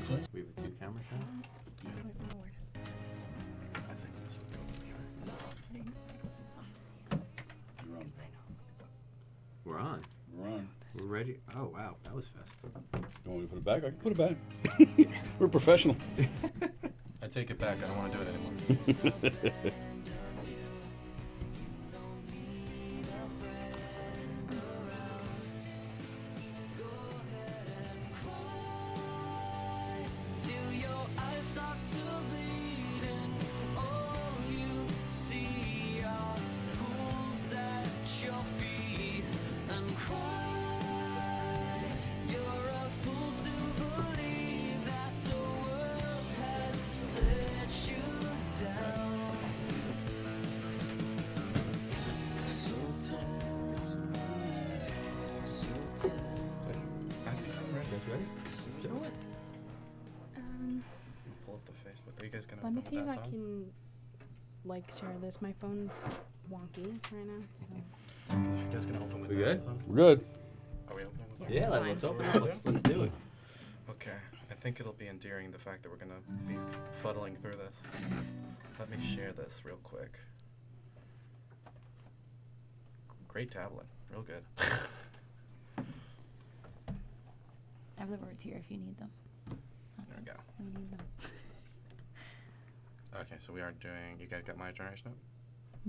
We have a 2-camera shot? I think this would go You're on. We're on. We're on. We're ready. Oh, wow. That was fast. You want me to put it back? I can put it back. We're professional. I take it back. I don't want to do it anymore. Ready? Let's do it. Pull up the Facebook. Are you guys gonna? Let me film see if that I song? can share this. My phone's wonky right now. So. 'Cause if you guys gonna open with We that good? song? We're good. Are we opening with Yeah, that? Yeah, it's let's fine. open it. Let's do it. Okay. I think it'll be endearing the fact that we're gonna be fuddling through this. Let me share this real quick. Great tablet. Real good. I have the words here if you need them. There we go. We need them. Okay, so we are doing. You guys got My Generation up?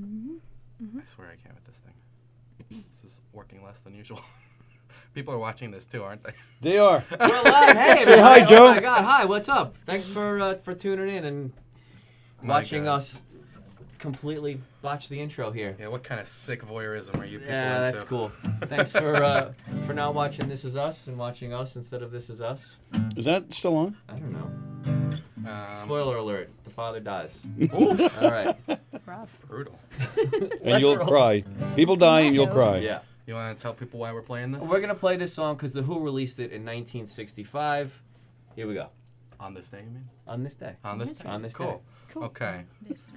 Mm-hmm. I swear I can't with this thing. This is working less than usual. People are watching this too, aren't they? They are. We're live. Hey, Say hi, everybody. Joe. Oh my God. Hi. What's up? Thanks for tuning in and My watching God. us completely botch the intro here. Yeah, what kind of sick voyeurism are you people Yeah, into? that's cool. Thanks for not watching This Is Us and watching us instead of This Is Us. Is that still on? I don't know. Spoiler. Spoiler alert: the father dies. Oof. All right. Rough. Brutal. And you'll roll. cry. People die and you'll cry. Yeah. You want to tell people why we're playing this? We're gonna play this song because The Who released it in 1965. Here we go. On this day, you mean? On this day. On this day? On this Cool. Cool. Okay. This.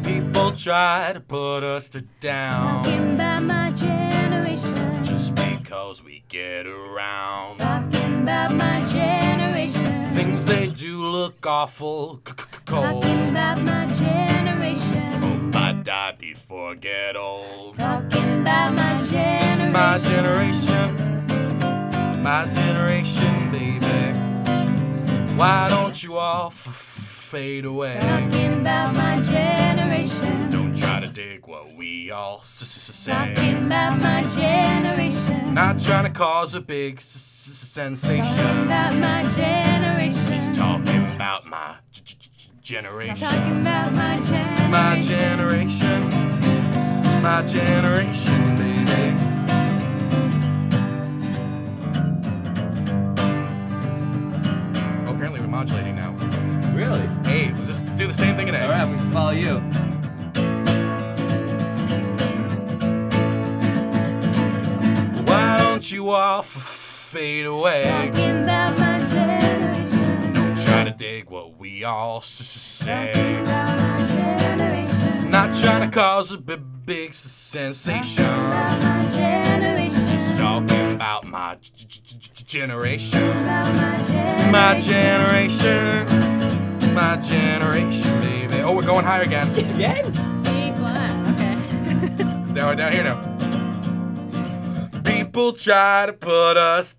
People try to put us down Talking about my generation. just because we get around. Talking about my generation. Things they do look awful cold. Talking about my generation. Hope I die before I get old. Talking about my generation. It's my generation. My generation, baby. Why don't you all fade away? Talking about my generation. Don't try to dig what we all say. Talking about my generation. Not trying to cause a big Talking sensation. about my generation. He's talking about my generation. Talking about my generation. My generation. My generation, baby. Oh, apparently we're modulating now. Really? Hey, we'll just do the same thing in A. All right, we can follow you. Why don't you all fade away? Talking about my generation. Don't try to dig what we all say. Talking about my generation. Not trying to cause a big sensation. About my generation. Just talking about my generation. About my generation. My generation. My generation, baby. Oh, we're going higher again. Again? B flat. Okay. Now we're down here now. People try to put us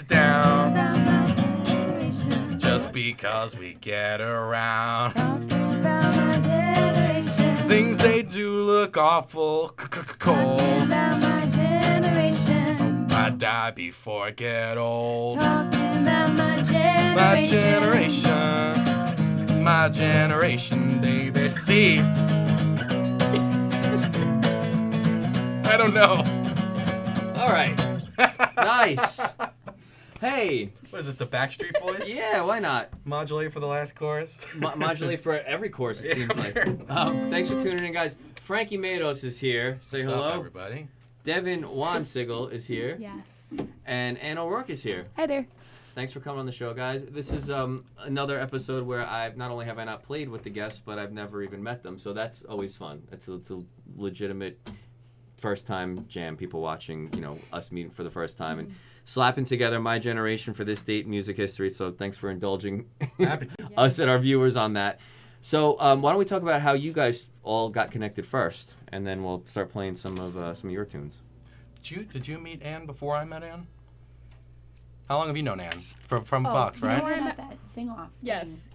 down About my generation. just because we get around. Talking about my generation. Things they do look awful Talking cold. about my generation. I die before I get old. Talking about my generation. My generation. My generation, baby. See. I don't know. All right. Nice. Hey. What is this, the Backstreet Boys? Yeah, why not? Modulate for the last chorus. Modulate for every course, it seems like. fair enough. Thanks for tuning in, guys. Frankie Matos is here. Say What's hello. up, everybody? Devin Wansigel is here. Yes. And Ann O'Rourke is here. Hi there. Thanks for coming on the show, guys. This is another episode where I've not only have I not played with the guests, but I've never even met them. So that's always fun. It's a legitimate first time J.A.M, people watching, us meeting for the first time and slapping together my generation for this date in music history. So thanks for indulging Happy to. us and our viewers on that. So why don't we talk about how you guys all got connected first, and then we'll start playing some of your tunes. Did you meet Ann before I met Ann? How long have you known Ann? From Fox, right? You were at that sing-off. Yes.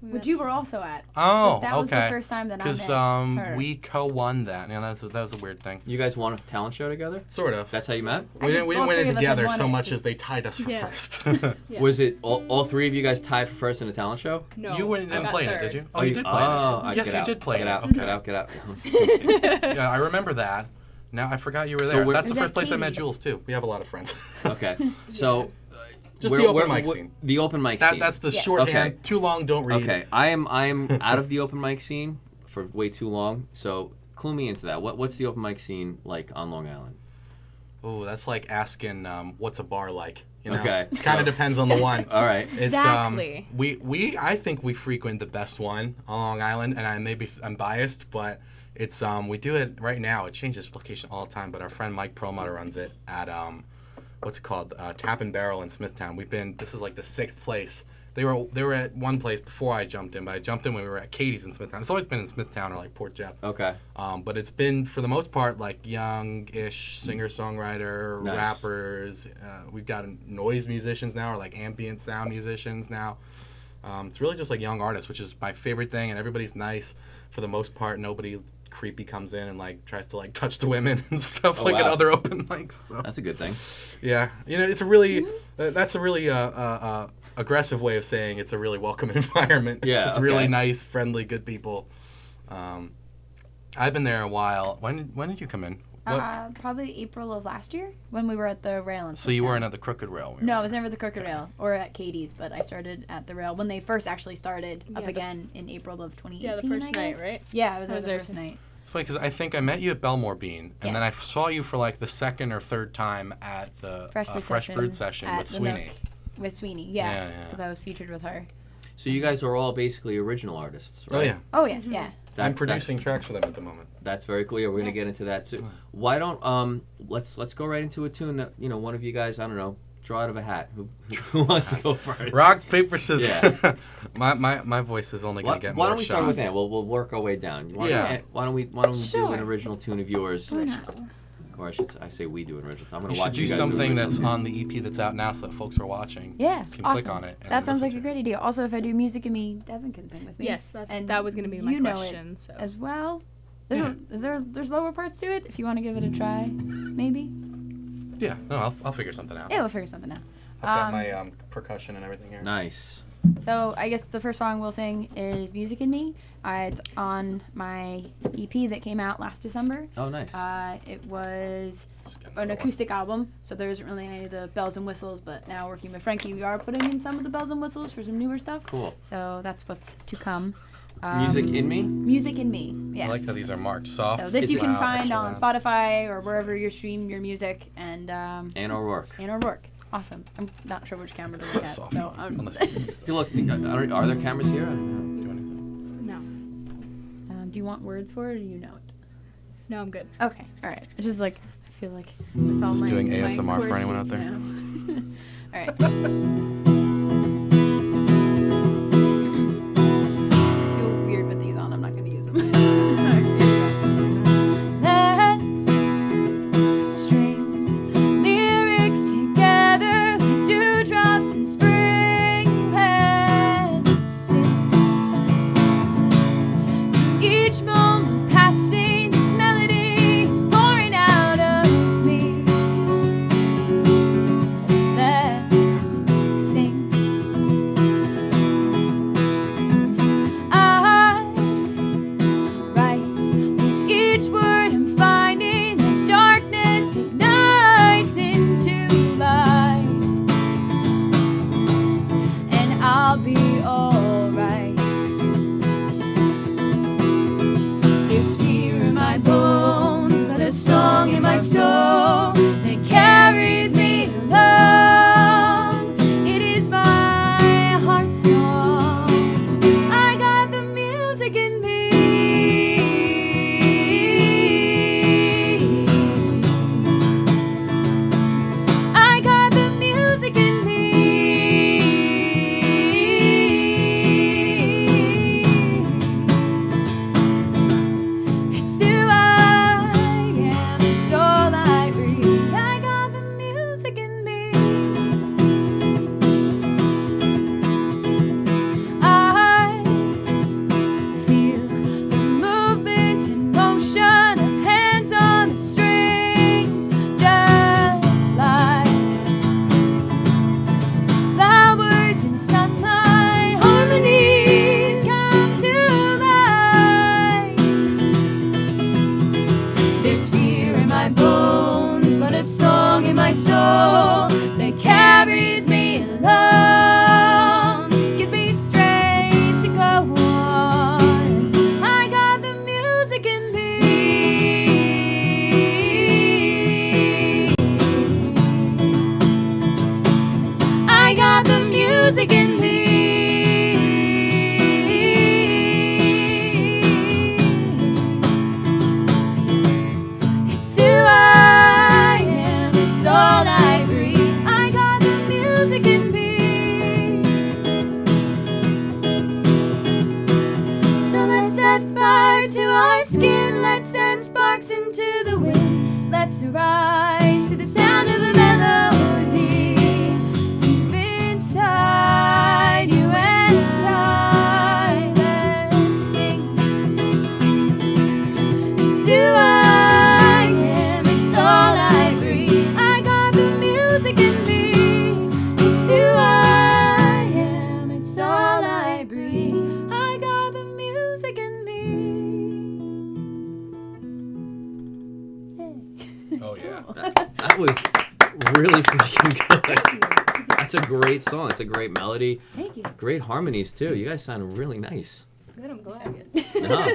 we Which were- you were also at. Oh, But that was the okay. first time that I met Because her. we co-won that. Yeah, that was a weird thing. You guys won a talent show together? Sort of. That's how you met? We didn't all win three it of us had together won so it, much just- as they tied us for Yeah. first. Yeah. Was it all three of you guys tied for first in a talent show? No. You didn't I got play in it, third. did you? Oh, you did play in it. Yes, get you out, did play get in out, it. Get out, get out. Yeah, I remember that. Now I forgot you were So there. we're- That's the Is that first place I met Katie's? Jules too. We have a lot of friends. Okay, so Just where- the open where- mic where- scene. The open mic scene. That's the Yes. shorthand. Okay. Too long, don't read. Okay, I am out of the open mic scene for way too long. So clue me into that. What's the open mic scene like on Long Island? Oh, that's like asking what's a bar like. Okay. Kind of depends on the one. All right. It's, Exactly. I think we frequent the best one on Long Island, and I'm biased, but it's we do it right now. It changes location all the time, but our friend Mike Perlmutter runs it at what's it called? Tap and Barrel in Smithtown. This is like the 6th place. They were at one place before I jumped in, but I jumped in when we were at Katie's in Smithtown. It's always been in Smithtown or like Port Jeff. Okay. But it's been, for the most part, like young-ish singer-songwriter, Nice. rappers. We've got noise musicians now, or like ambient sound musicians now. It's really just like young artists, which is my favorite thing, and everybody's nice for the most part. Nobody creepy comes in and like tries to like touch the women and stuff Oh, like at wow. other open mics. So. That's a good thing. Yeah, it's a really, that's a really aggressive way of saying it's a really welcome environment. Yeah, It's really okay. nice, friendly, good people. I've been there a while. When did you come in? Probably April of last year when we were at the Rail. In So you Smithtown. weren't at the Crooked Rail? No, I was never at the Crooked Rail or at Katie's, but I started at the Rail when they first actually started Yeah, up the- again in April of 2018. Yeah, the first I night, guess. right? Yeah, I was I was there there the first night. It's funny because I think I met you at Belmore Bean, and Yeah. then I saw you for like the 2nd or 3rd time at the Fresh Bird session at with the Sweeney. Nook with Sweeney. Yeah, Yeah, yeah. because I was featured with her. So you guys are all basically original artists, right? Oh yeah, Oh yeah, yeah. I'm producing tracks for them at the moment. That's very cool. Yeah, we're gonna get Yes. into that too. Why don't let's go right into a tune that one of you guys, I don't know, draw out of a hat. Who wants to go first? Rock, paper, scissors. Yeah. my voice is only gonna get more Why don't we start shot. with Ann? We'll work our way down. Yeah. Why don't we do an Sure. original tune of yours? Why not? Or I say we do an original tune. I'm gonna You watch should do you guys something an that's original on the EP that's out now, so that folks who are watching Yeah, can awesome. click on it. And That sounds listen like to a it. great idea. Also, if I do Music and Me, Devin can sing with me. Yes, And that was going to be my you know it question. So as well. There's lower parts to it. If you want to give it a try, maybe. Yeah, no, I'll figure something out. Yeah, we'll figure something out. I've got my percussion and everything here. Nice. So I guess the first song we'll sing is Music and Me. It's on my EP that came out last December. Oh, nice. It was Just getting an the one. acoustic album, so there isn't really any of the bells and whistles, but now working with Frankie, we are putting in some of the bells and whistles for some newer stuff. Cool. So that's what's to come. Music in me. Music and Me, yes. I like how these are marked soft. So this Is you it- can loud, find extra on loud. Spotify or wherever you stream your music, and Ann O'Rourke. Anna Rourke. Awesome. I'm not sure which camera to look at, Soft. so Unless you use them. Hey, look, are there cameras here? Do anything. no, do you want words for it, or do you know it? no, I'm good. Okay, all right. It's just like I feel like with all This is my doing my ASMR for chords anyone out there? now. All right. I feel weird with these on. I'm not going to use them. All right, here we go. Let's string lyrics together like dewdrops in spring. Let's sing each moment passing. This melody is pouring out of me. Let's send sparks into the wind. Let's rise to the sound of a melody. Deep inside you and I, let's sing. It's who I am, it's all I breathe. I got the music in me. It's who I am, it's all I breathe. I got the music in me. Oh yeah. That was really freaking good. That's a great song. It's a great melody. Thank you. Great harmonies too. You guys sound really nice. Good, I'm glad. No.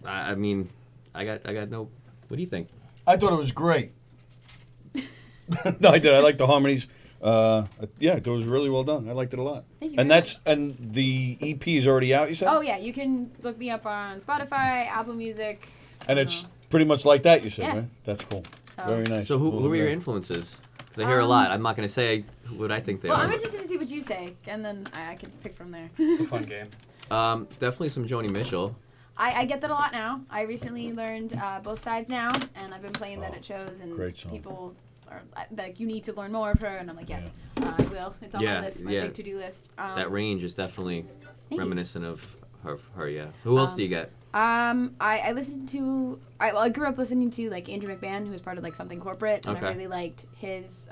I mean, I got no. What do you think? I thought it was great. No, I did. I like the harmonies. Yeah, it was really well done. I liked it a lot. Thank you And very that's and the EP is already out. You said. Oh yeah, you can look me up on Spotify, Apple Music. And it's pretty much like that. You said, Yeah. right? That's cool. So- Very nice. So who Cool, are your yeah. influences? Because I hear a lot. I'm not going to say what I think they Well, are. I'm interested to see what you say, and then I can pick from there. It's a fun game. Definitely some Joni Mitchell. I get that a lot now. I recently learned Both Sides Now, and I've been playing that at shows, and great song. people are like, you need to learn more of her, and I'm like, yes, I will. It's on Yeah, my list, my yeah. big to-do list. That range is definitely you. reminiscent of her. Yeah. Who else do you get? I listened to, I grew up listening to like Andrew McMahon, who was part of like Something Corporate, and Okay. I really liked his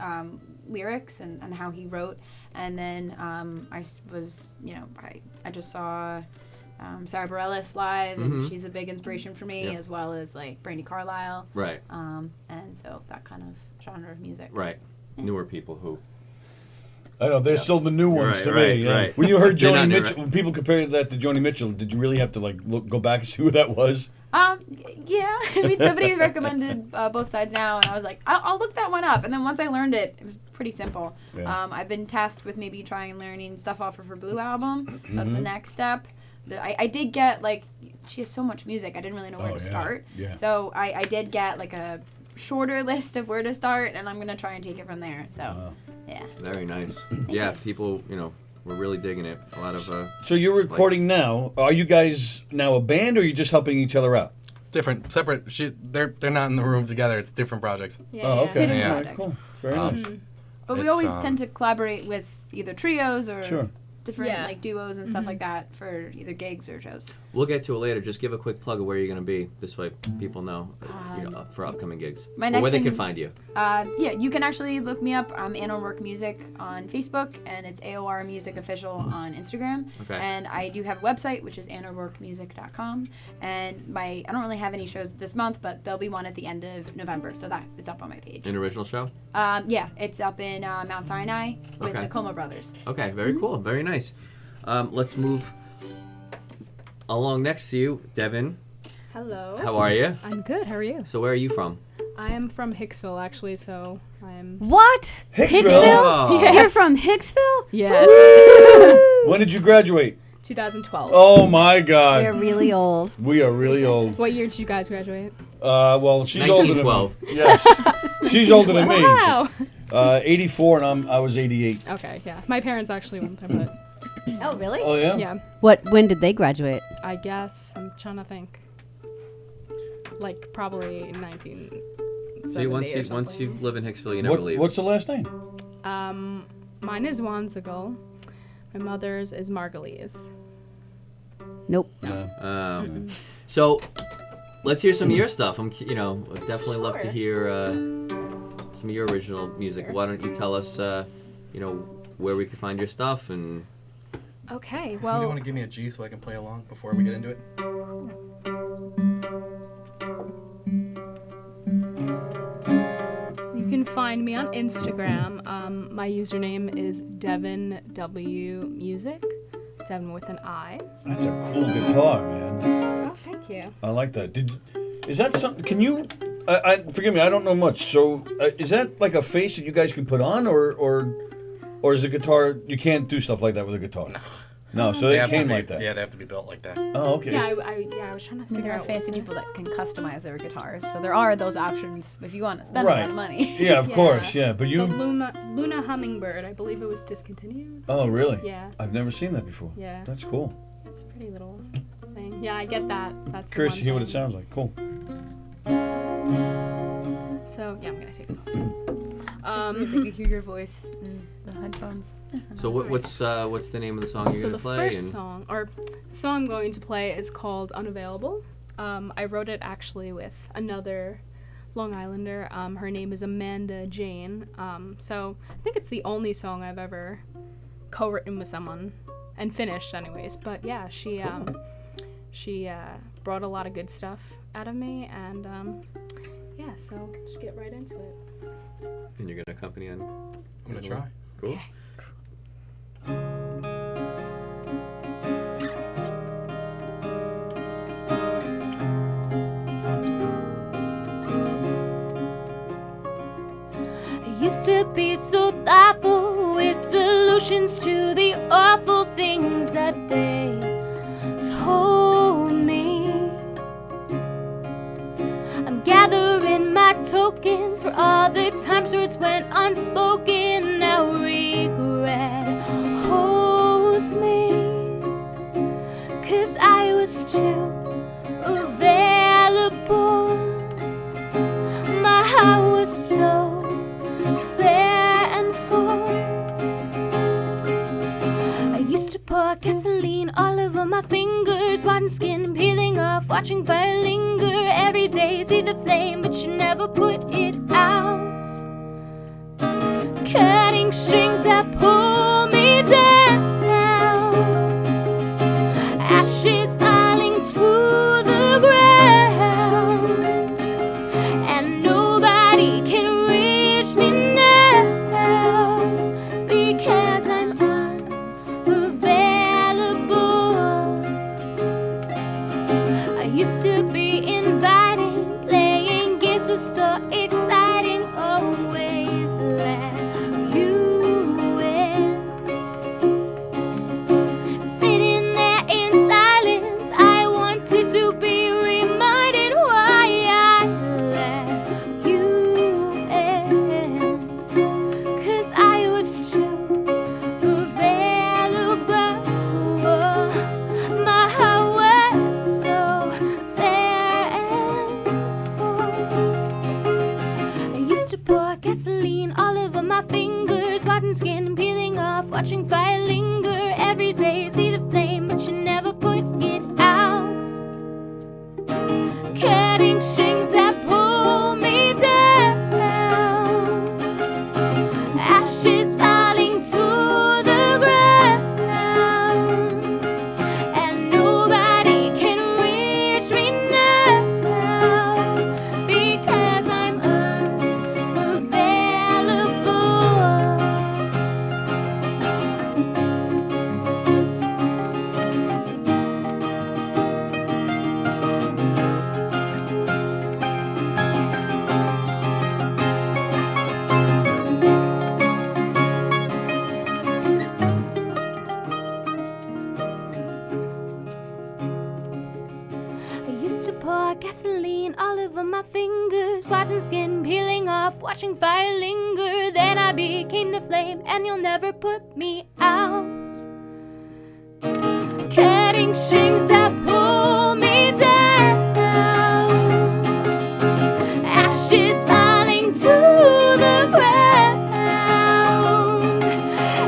lyrics and how he wrote. And then I just saw Sarah Bareilles live, and Mhm. she's a big inspiration for me, Yep. as well as like Brandy Carlisle. Right. And so that kind of genre of music. Right. Newer people who. I know they're still the new ones Right, to right, me. Yeah. right. When you heard They're Joni not new, Mitchell, right? when people compared that to Joni Mitchell, did you really have to like go back and see who that was? Yeah. I mean, somebody recommended Both Sides Now, and I was like, I'll look that one up. And then once I learned it, it was pretty simple. Yeah. I've been tasked with maybe trying and learning stuff off of her Blue album, so Mm-hmm. that's the next step. I did get, like, she has so much music, I didn't really know where Oh, to yeah, start. yeah. So I did get, like, a shorter list of where to start, and I'm going to try and take it from there. So, Wow. yeah. Very nice. Yeah, people, were really digging it. A lot of. So you're recording now. Are you guys now a band, or are you just helping each other out? Different, separate. They're not in the room together. It's different projects. Yeah, Oh, okay. Two different Yeah. All right, projects. cool. Very nice. But we It's, always tend to collaborate with either trios or Sure. different Yeah. like duos and stuff like that for either gigs or shows. We'll get to it later. Just give a quick plug of where you're going to be. This way, people know, for upcoming gigs. my Or next where they thing- can find you. Yeah, you can actually look me up. I'm Anna Work Music on Facebook, and it's AOR Music Official on Instagram. Okay. And I do have a website, which is annaworkmusic.com. And I don't really have any shows this month, but there'll be one at the end of November, so that it's up on my page. An original show? Yeah, it's up in Mount Sinai with Okay. the Como Brothers. Okay, very cool. Very nice. Let's move along next to you, Devin. Hello. How are you? I'm good. How are you? So where are you from? I am from Hicksville, actually, so I'm. What? Hicksville? Oh. Yes. You're from Hicksville? Yes. When did you graduate? 2012. Oh my God. You're really old. We are really old. What year did you guys graduate? Well, she's older than me. 1912. Yes, she's older than me. Wow. 84, and I was 88. Okay, yeah. My parents actually went there, but Oh, really? Oh yeah. yeah. When did they graduate? I guess I'm trying to think. Like probably 1970 See, once or you something. live in Hicksville, you never leave. What's the last name? Mine is Wansigal. My mother's is Margulies. Nope. So, let's hear some of your stuff. I'd definitely love to hear some of your original music. Why don't you tell us, where we can find your stuff and. Okay, Somebody well, want to give me a G so I can play along before we get into it? you can find me on Instagram. My username is Devin W Music. Devin with an I. That's a cool guitar, man. Oh, thank you. I like that. Is that something? Can you? Forgive me. I don't know much. So, is that like a face that you guys can put on, or is the guitar? You can't do stuff like that with a guitar. No. So They it have to came be- like that. Yeah, they have to be built like that. Oh, okay. Yeah, I was trying to figure There are out fancy people that can customize their guitars, so there are those options if you want to spend a lot Right. of money. Yeah, of course. Yeah, but It's you. the Luna Hummingbird. I believe it was discontinued. Oh, really? Yeah. I've never seen that before. Yeah. That's cool. It's a pretty little. thing. Yeah, I get that. That's the Curious one to hear what it thing. sounds like. Cool. So yeah, I'm gonna take this off. I can hear your voice in the headphones. So what's the name of the song you're So gonna the play? first song, or the song I'm going to play, is called "Unavailable." I wrote it actually with another Long Islander. Her name is Amanda Jane. So I think it's the only song I've ever co-written with someone and finished, anyways. But yeah, she brought a lot of good stuff out of me, and yeah. So just get right into it. And you're gonna accompany on. I'm gonna try. Cool. I used to be so thoughtful with solutions to the awful things that they told me. I'm gathering my tokens for all the times words went unspoken. Now regret holds me, 'cause I was too available. My heart was so fair and full. I used to pour gasoline all over my fingers, watching skin peeling off, watching fire linger. Every day see the flame, but you never put it out. Cutting strings that pull me down, ashes falling to the ground, and nobody can reach me now, because I'm unavailable. I used to be inviting, playing games was so exciting, always let you in. Sitting there in silence, I wanted to be reminded why I let you in, 'cause I was too available. My heart was so fair and full. I used to pour gasoline all over my fingers, watching skin peeling off, watching fire linger. Every day see the flame, but you never put it out. Cutting strings that pull me down, ashes falling to the ground, and nobody can reach me now, because I'm unavailable. I used to pour gasoline all over my fingers, watching skin peeling off, watching fire linger. Then I became the flame, and you'll never put me out. Cutting strings that pull me down, ashes falling to the ground,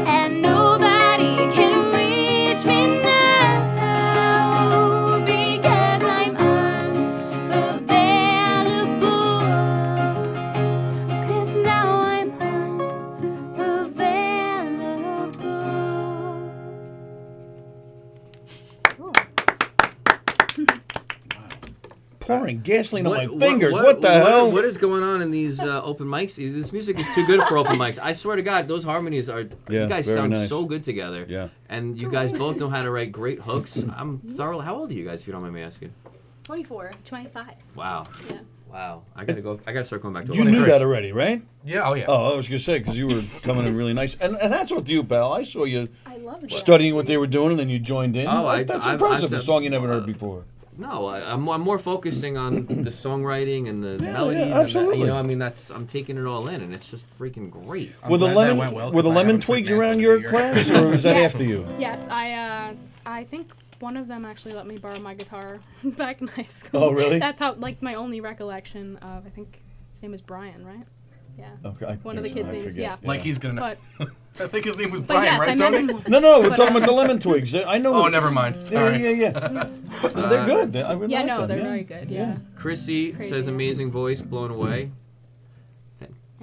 and nobody can reach me now, because I'm unavailable. 'Cause now I'm unavailable. Pouring gasoline on my fingers. What the hell? What is going on in these open mics? This music is too good for open mics. I swear to God, those harmonies are. Yeah, you guys very sound nice. so good together. Yeah. And you guys both know how to write great hooks. I'm thoroughly. How old are you guys, if you don't mind me asking? 24. 25. Wow. Yeah. Wow. I gotta start going back to. You knew that already, right? Yeah. Oh yeah. Oh, I was gonna say because you were coming in really nice, and that's with you, pal. I saw you I love it. studying what they were doing, and then you joined in. Oh, That's I've impressive. A done- song you never heard before. No, I'm more focusing on the songwriting and the melodies. And absolutely. I mean, I'm taking it all in, and it's just freaking great. I'm Were the glad that lemon went well, were the 'cause I lemon haven't twigs quit around dancing your in a year. class, or was that Yes. after you? Yes, I think one of them actually let me borrow my guitar back in high school. Oh, really? That's how, like, my only recollection of, I think his name is Brian, right? Yeah. Okay. One of the kids' names, yeah. Like he's gonna. But, I think his name was but Brian, yes, right, I met Tony? him once. No, we're But, talking about the lemon twigs. I know. Oh, never mind. Yeah, Sorry. yeah. They're good. I really Yeah, like no, them, they're yeah. very good, yeah. Chrissy It's crazy. says amazing voice, blown away.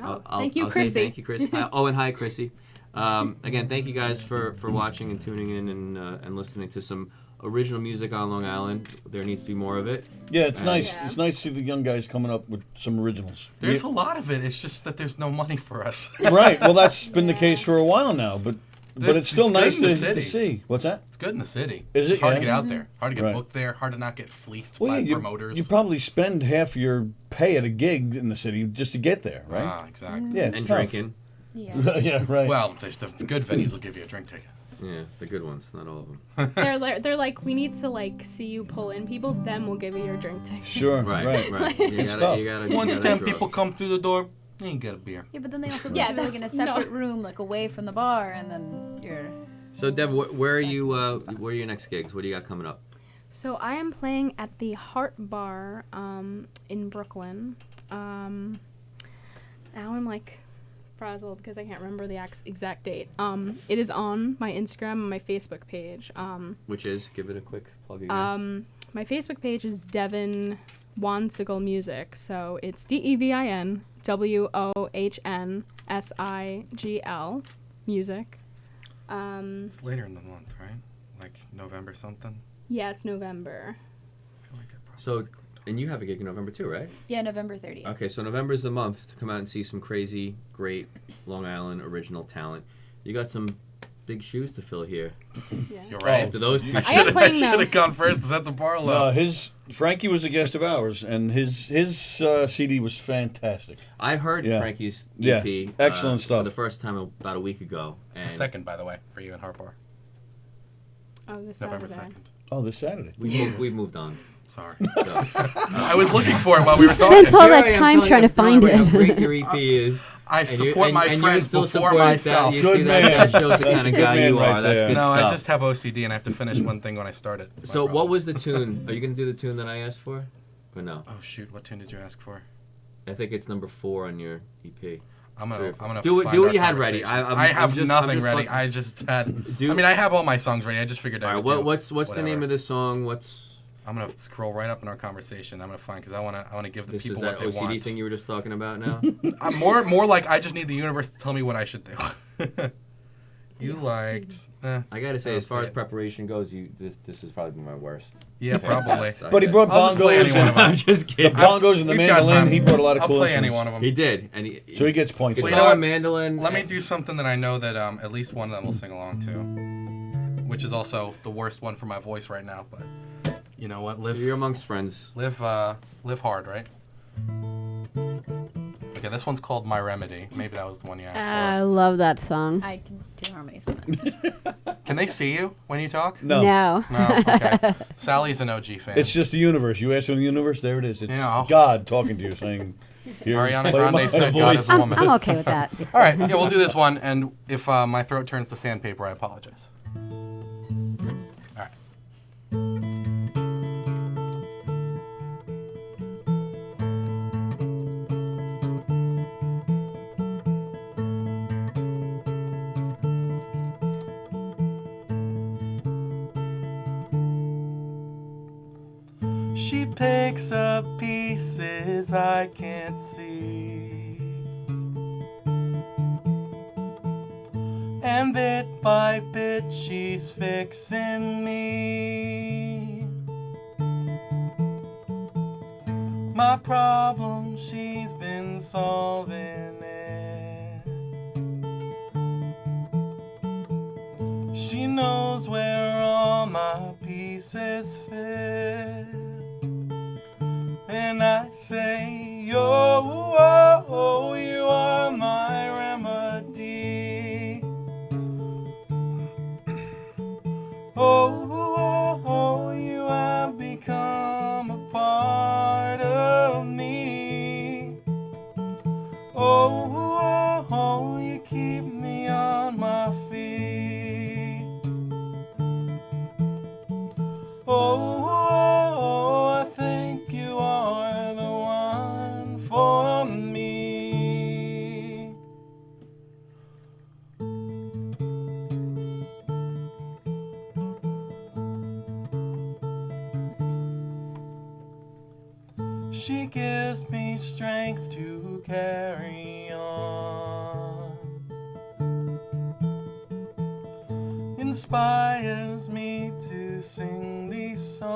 Oh, thank you, I'll Chrissy. Say thank you, Chrissy. Oh, and hi, Chrissy. Again, thank you guys for watching and tuning in and listening to some original music on Long Island. There needs to be more of it. Yeah, it's nice. Yeah. It's nice to see the young guys coming up with some originals. There's a lot of it. It's just that there's no money for us. Right. Well, that's been the case for a while now, but it's still it's good nice in the to city. see. What's that? It's good in the city. Is It's it? hard to Yeah. get out there. Hard to get Right. booked there. Hard to not get fleeced Well, by yeah, promoters. you probably spend half your pay at a gig in the city just to get there, right? Ah, exactly. Yeah, it's And tough. drinking. Yeah. Yeah, right. Well, there's the good venues will give you a drink ticket. Yeah, the good ones, not all of them. They're like, we need to, like, see you pull in people, then we'll give you your drink ticket. Sure. Right, Right. right. It's tough. Once you 10 draw. people come through the door, you can get a beer. Yeah, but then they also Yeah, put you like in a that's- no. separate room, like away from the bar, and then you're. So, Dev, where are you? Where are your next gigs? What do you got coming up? So I am playing at the Heart Bar in Brooklyn. Now I'm like frazzled because I can't remember the exact date. It is on my Instagram and my Facebook page. Which is, give it a quick plug again. My Facebook page is Devin Wansigel Music. So it's DEVIN WOHNSIGL Music. It's later in the month, right? Like November something? Yeah, it's November. I feel like I probably So, and you have a gig in November too, right? Yeah, November 30th. Okay, so November's the month to come out and see some crazy, great Long Island original talent. You got some big shoes to fill here. Yeah. You're right. After those two, I am playing should now. have gone first. Is that the Barlow? Frankie was a guest of ours, and his CD was fantastic. I heard Yeah. Frankie's Yeah, EP. excellent stuff. For the first time about a week ago. And The second, by the way, for you and Harper. Oh, this November Saturday. 2nd. Oh, this Saturday. we've moved on. Sorry. So. I was looking for it while we You were spent talking. all Here I that am time telling trying you- to find telling you it. how great your EP is. I And you- support and- my and you friends still before support myself. That. You Good see man. that shows the That's kind a of good guy man you right are. That's there. good No, stuff. I just have OCD and I have to finish one thing when I start it. It's my So what problem. was the tune? Are you going to do the tune that I asked for? Or no? Oh shoot! What tune did you ask for? I think it's number 4 on your E EP. I'm gonna Do find what our you had ready. conversation. I'm have just- nothing I'm just ready. busting- I just had. Do- I mean, I have all my songs ready. I just figured I All right, would do what's the name whatever. of this song? I'm gonna scroll right up in our conversation. I'm gonna find because I wanna give the This is people that what they OCD want. thing you were just talking about now? I'm more like I just need the universe to tell me what I should do. You liked. I gotta say, as That's far as it. preparation goes, this is probably my worst. Yeah, probably. But he brought I'll just play any bongos one of and them. I'm just the kidding. bongos and the We've got mandolin. time. He brought a lot of I'll cool play any instruments. one of them. He did, and So he gets points. guitar, for you know what? mandolin. Let me do something that I know that at least one of them will sing along to, which is also the worst one for my voice right now. But you know what? You're amongst friends. Live hard, right? Okay, this one's called My Remedy. Maybe that was the one you asked I love that song. I can do harmonies on that. for. Can they see you when you talk? No. No. No. Okay. Sally's an OG fan. It's just the universe. You ask for the universe, there it is. It's Yeah, I'll- God talking to you, saying, "Here, Ariana play my Grande said God is voice." a I'm, woman. I'm okay with that. All right, yeah, we'll do this one, and if my throat turns to sandpaper, I apologize. All right. She picks up pieces I can't see, and bit by bit she's fixing me. My problem, she's been solving it. She knows where all my pieces fit. And I say, oh, you are my remedy. Oh, you have become a part of me. Oh, you keep me on my feet. me strength to carry on. Inspires me to sing these songs.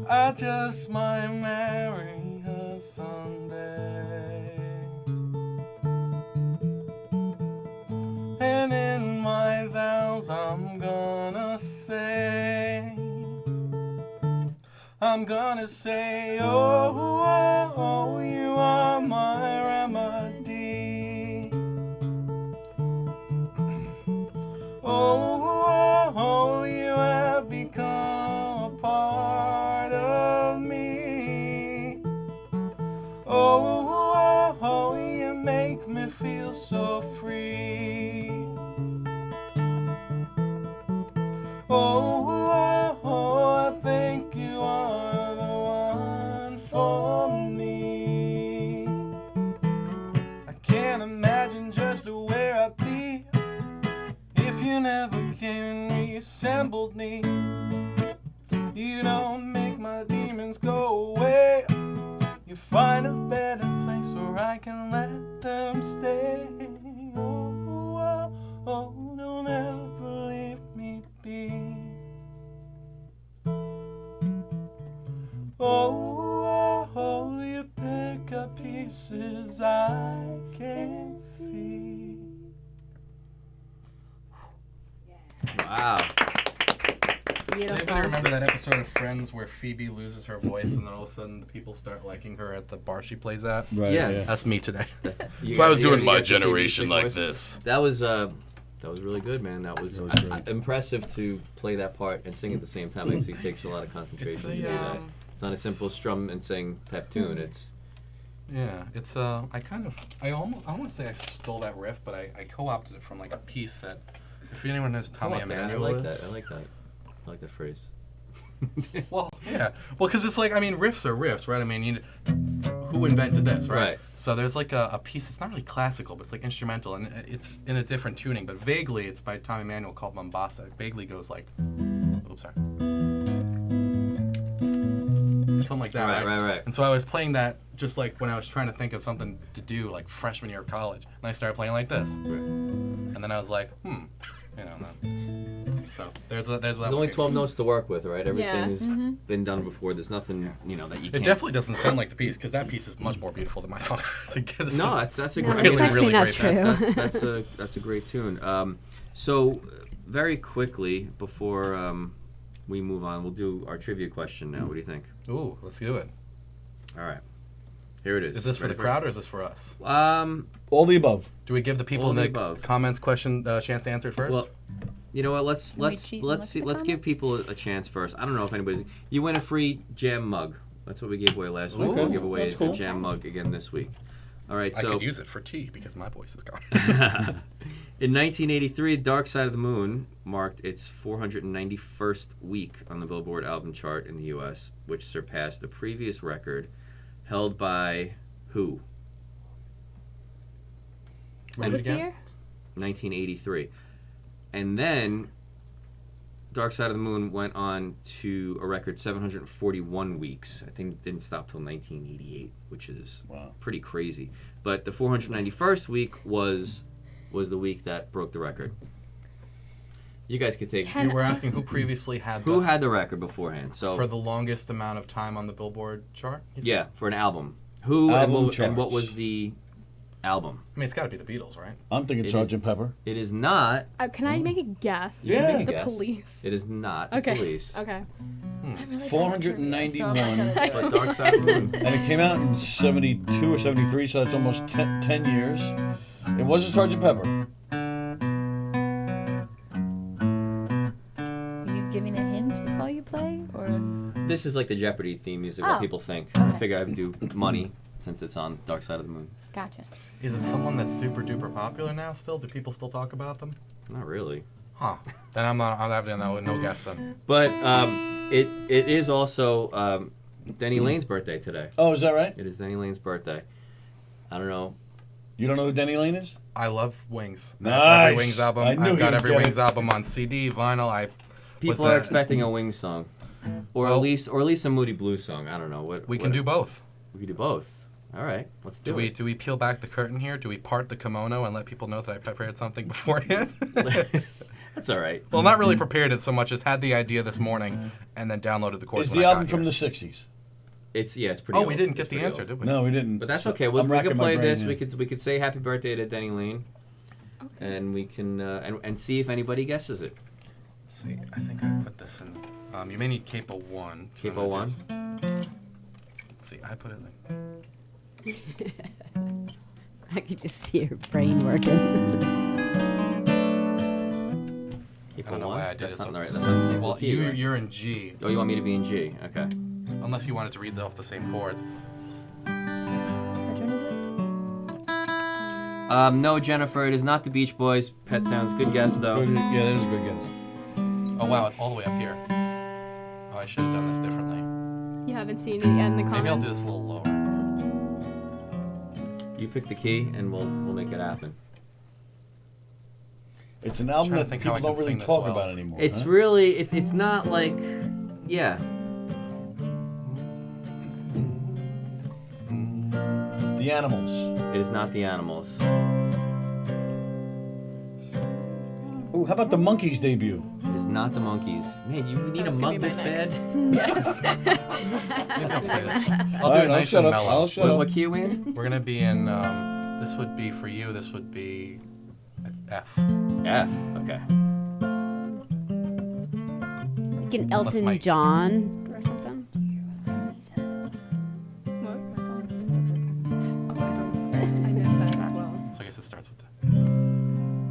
I just might marry her someday. And in my vows I'm gonna say, oh, oh, oh, you are my remedy. Oh, oh, oh, you have become a part of me. Oh, oh, oh, you make me feel so free. Oh, oh, oh, I think you are the one for me. I can't imagine just where I'd be if you never came and reassembled me. You don't make my demons go away. You find a better place where I can let them stay. Oh, oh, oh, don't ever leave me be. Oh, oh, oh, you pick up pieces I can't see. Wow. Does anybody remember that episode of Friends where Phoebe loses her voice and then all of a sudden the people start liking her at the bar she plays at? Right. Yeah. That's me today. That's why I was doing my generation like this. That was really good, man. That was great. impressive to play that part and sing at the same time. It takes a lot of concentration to do that. It's not a simple strum and sing pep tune. It's it's I want to say I stole that riff, but I co-opted it from like a piece that, if anyone knows Tommy Emmanuel I like is. that. I like that phrase. Well, yeah. Well, because it's like, I mean, riffs are riffs, right? I mean, who invented this, right? Right. So there's like a piece, it's not really classical, but it's like instrumental, and it's in a different tuning, but vaguely it's by Tom Emanuel called Mombasa. It vaguely goes like, oops, sorry. Something like that, Right. And so I was playing that just like when I was trying to think of something to do, like freshman year of college, and I started playing like this. Right. And then I was like, so there's only 12 notes to work with, right? Everything Yeah. has been done before. There's nothing, that you It can't. definitely doesn't sound like the piece, because that piece is much more beautiful than my song. No, that's a No, great. that's actually not great. true. That's a great tune. So very quickly before we move on, we'll do our trivia question now. What do you think? Ooh, let's do it. All right, here it is. Is this for Ready the crowd or is this for us? All the above. Do we give the people All in the the above. comments question a chance to answer it first? Well, you know what? Let's cheat and let's look see. at the Let's give people a chance first. I don't know if anybody's. You win a free J.A.M mug. That's what we gave away last week. We'll Ooh, give away that's cool. a J.A.M mug again this week. All right. I So could use it for tea because my voice is gone. in 1983, Dark Side of the Moon marked its 491st week on the Billboard album chart in the U.S., which surpassed the previous record held by who? What was the year? 1983. And then Dark Side of the Moon went on to a record 741 weeks. I think it didn't stop till 1988, which is pretty crazy. But the 491st week was the week that broke the record. You guys could take... You were asking who previously had Who had the record beforehand? So for the longest amount of time on the Billboard chart? You said? Yeah, for an album. Who Album and what charts. was the album? I mean, it's got to be the Beatles, right? I'm thinking It Sgt. Pepper. It is not. Can I make a guess? Yeah. Is Make it a the guess. Police? It is not Okay. the Police. Okay. I'm really bad at 491. trivia, so I'm not gonna do But it. Dark Side of the Moon. And it came out in 72 or 73, so that's almost 10 years. It wasn't Sgt. Pepper. Are you giving a hint while you play, or This is like the Jeopardy theme music, Oh. what people think. I Okay. figure I have to do money since it's on Dark Side of the Moon. gotcha? Is it someone that's super duper popular now still? Do people still talk about them? Not really. Huh. Then I'm having no guess then. But it is also Denny Lane's birthday today. Oh, is that right? It is Denny Lane's birthday. I don't know. You don't know who Denny Lane is? I love Wings. Nice. Every Wings album. I knew I've got you'd every get Wings it. album on CD, vinyl. What's People are that? expecting a Wings song. Or Well- at least a Moody Blues song. I don't know what. We can do both. We can do both. All right, let's do it. Do we peel back the curtain here? Do we part the kimono and let people know that I prepared something beforehand? That's all right. Well, not really prepared it so much as had the idea this morning and then downloaded the chords. Is when the I album got from here. the 60s? It's pretty. Oh, old. we didn't It's get the pretty answer, old. did we? No, we didn't. But that's So okay. I'm We racking can my play brain this. here. We could say happy birthday to Denny Lane, and we can and see if anybody guesses it. Let's see. I think I put this in. You may need capo 1. Capo 1. Let's see. I put it like. I could just see your brain working. Capo I don't know 1? why I did That's it. not So, right. That's not the same well, key, right? you're in G. Oh, you want me to be in G? Okay. Unless you wanted to read off the same chords. Which one is this? No, Jennifer, it is not the Beach Boys. Pet Sounds. Good guess, though. Good, yeah, that is a good guess. Oh wow, it's all the way up here. Oh, I should have done this differently. You haven't seen it yet in the comments. Maybe I'll do this a little lower. You pick the key, and we'll make it happen. It's an album trying to that think how people I don't can really sing this talk well. about anymore. It's huh? really it's not like yeah. The Animals. It is not the Animals. Oh, how about the Monkees debut? It is not the Monkees. Man, you need That a was gonna mug be this my bad? next. Yes. Maybe I'll play this. I'll All do right, it nice shut and up. mellow. I'll shut up. What key are we in? We're gonna be in. This would be for you. This would be F. F. Okay. Like an Unless Elton Mike- John or something. What? I missed that as well. So I guess it starts with the.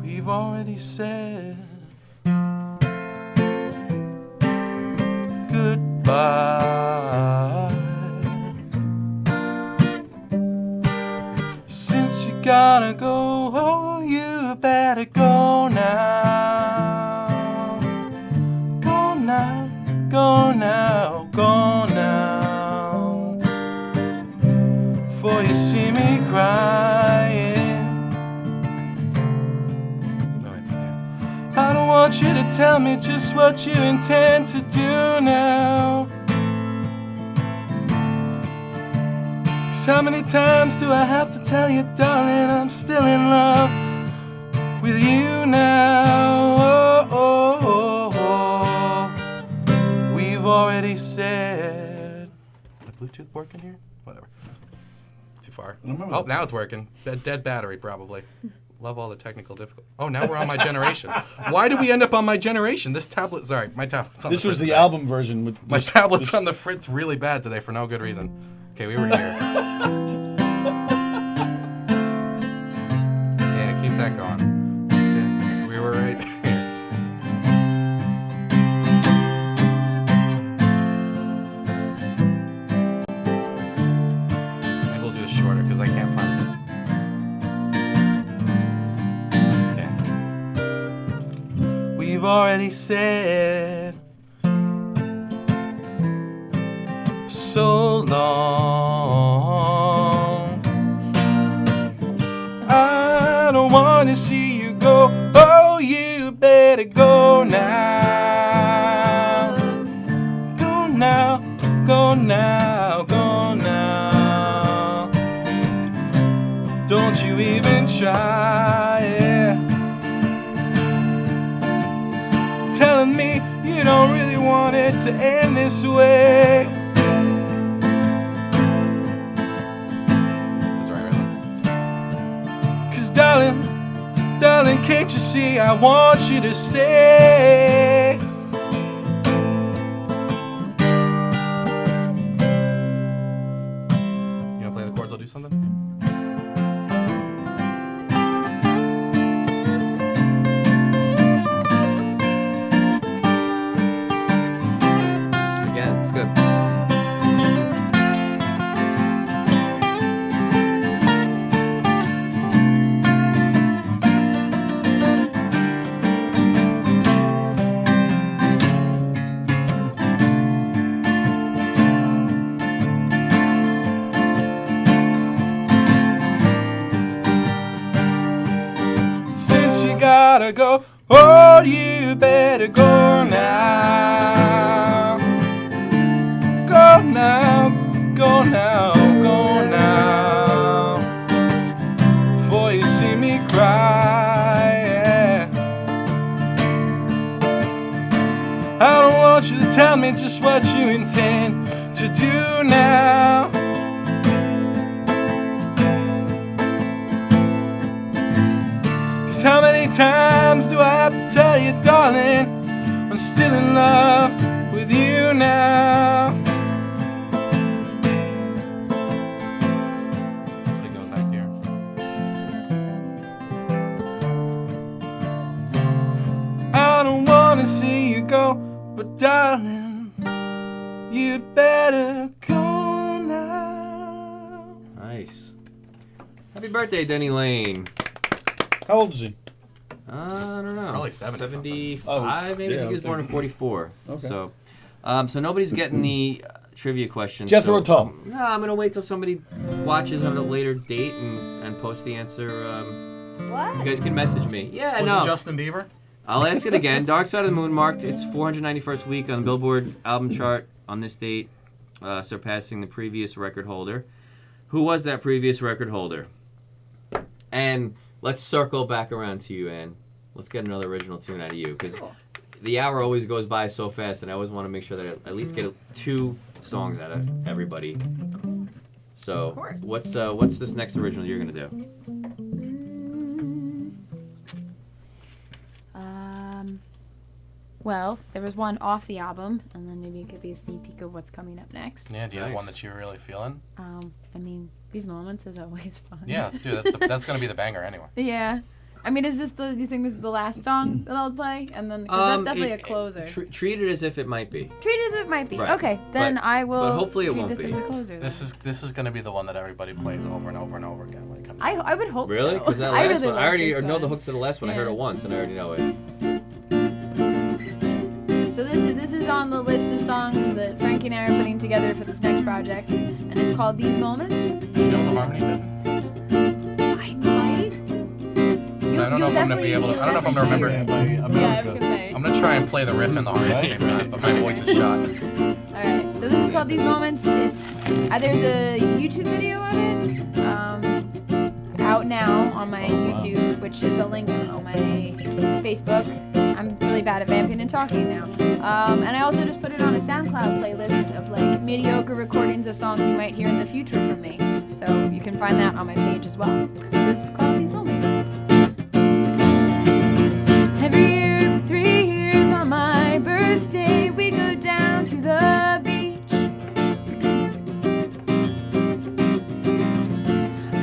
We've already said goodbye. Since you gotta go, oh, you better go now. Go now, go now, go now. For you see me crying. No, it's here. I don't want you to tell me just what you intend to do now. 'Cause how many times do I have to tell you, darling, I'm still in love with you now. Oh, oh, oh. We've already said. Is the Bluetooth working here? Whatever. Too far. remember Oh, that. now it's working. Dead battery, probably. Love all the technical difficulties. Oh, now we're on my generation. Why did we end up on my generation? This tablet. Sorry, my tablet's on This the was fritz the today. album version. With My tablet's on the fritz really bad today for no good reason. Okay, we were here. Yeah, keep that going. That's it. We were right here. Maybe we'll do it shorter because I can't find it. Okay. We've already said so long. I don't want to see you go. Oh, you better go now. Go now, go now, go now. Don't you even try it. Telling me you don't really want it to end this way. Darling, can't you see I want you to stay? You wanna play the chords? I'll do something. Again, it's good. Since you gotta go, oh, you better go now. now, go now, go now. Before you see me cry, yeah. I don't want you to tell me just what you intend to do now. How many times do I have to tell you, darling, I'm still in love with you now? So it goes back here. I don't want to see you go, but darling, you'd better go now. Nice. Happy birthday, Denny Lane. How old is he? I don't know. Probably 70 something. 75, Oh, maybe. yeah, I think he was born in 44. Okay. So, so nobody's getting the trivia questions. Jethro so, Tull. No, I'm gonna wait till somebody watches on a later date and post the answer. What? You guys can message me. Yeah, Was no. it Justin Bieber? I'll ask it again. Dark Side of the Moon marked its 491st week on the Billboard album chart on this date, surpassing the previous record holder. Who was that previous record holder? And let's circle back around to you, Ann. Let's get another original tune out of you, because the hour always goes by so fast, and I always want to make sure that I at least get 2 songs out of everybody. So, Of course. what's this next original you're gonna do? Well, there was one off the album, and then maybe it could be a sneak peek of what's coming up next. Yeah, do you have Nice. one that you're really feeling? I mean, these moments is always fun. Yeah, let's do it. That's going to be the banger anyway. Yeah. I mean, do you think this is the last song that I'll play? And then, 'cause that's definitely a closer. Treat it as if it might be. Treat it as it might be. Right. Okay, then But- I will but hopefully it treat won't this be. as a closer. This is going to be the one that everybody plays over and over and over again when it comes. I would hope Really? so. Because that I last really one, I like already this know the one. hook to the last one. I heard Yeah. it once, and I already know it. So this is on the list of songs that Frankie and I are putting together for this next project, and it's called These Moments. You know the harmony bit? I might. I don't know if I'm gonna be able to. I don't know if I'm gonna remember it. Yeah, I was gonna say. I'm gonna try and play the riff and the harmony at the same time, but my voice is shot. Alright, so this is called These Moments. It's there's a YouTube video of it out now on my YouTube, which is a link on my Facebook. I'm really bad at vamping and talking now. And I also just put it on a SoundCloud playlist of like mediocre recordings of songs you might hear in the future from me. So you can find that on my page as well. This is called These Moments. Every year for 3 years on my birthday, we go down to the beach.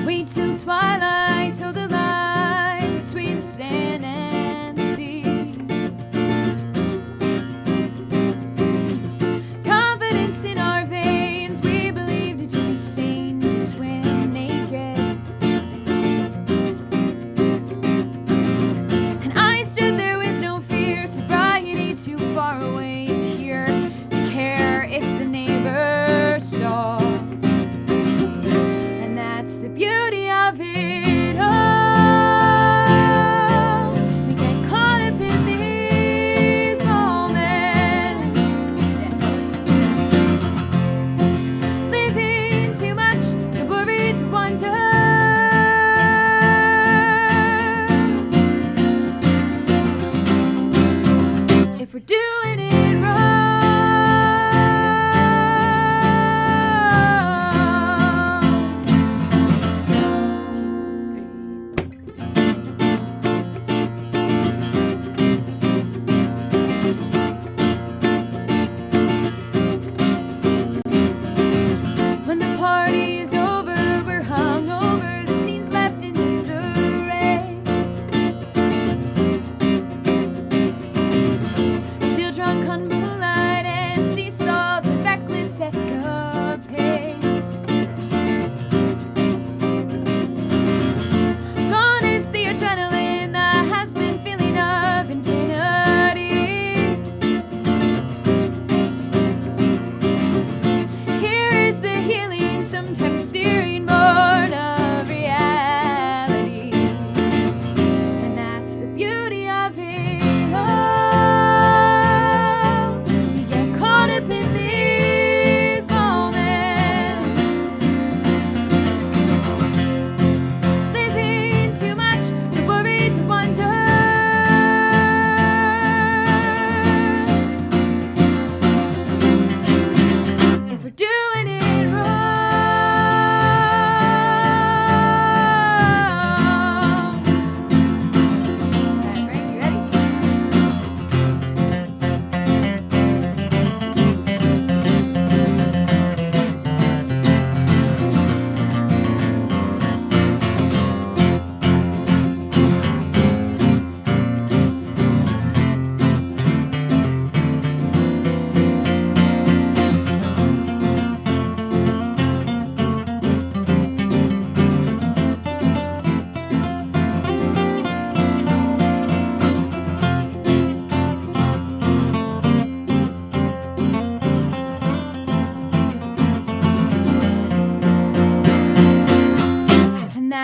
Wait till twilight, till the line between the sand and the sea. Confidence in our veins, we believed it to be sane to swim naked. And I stood there with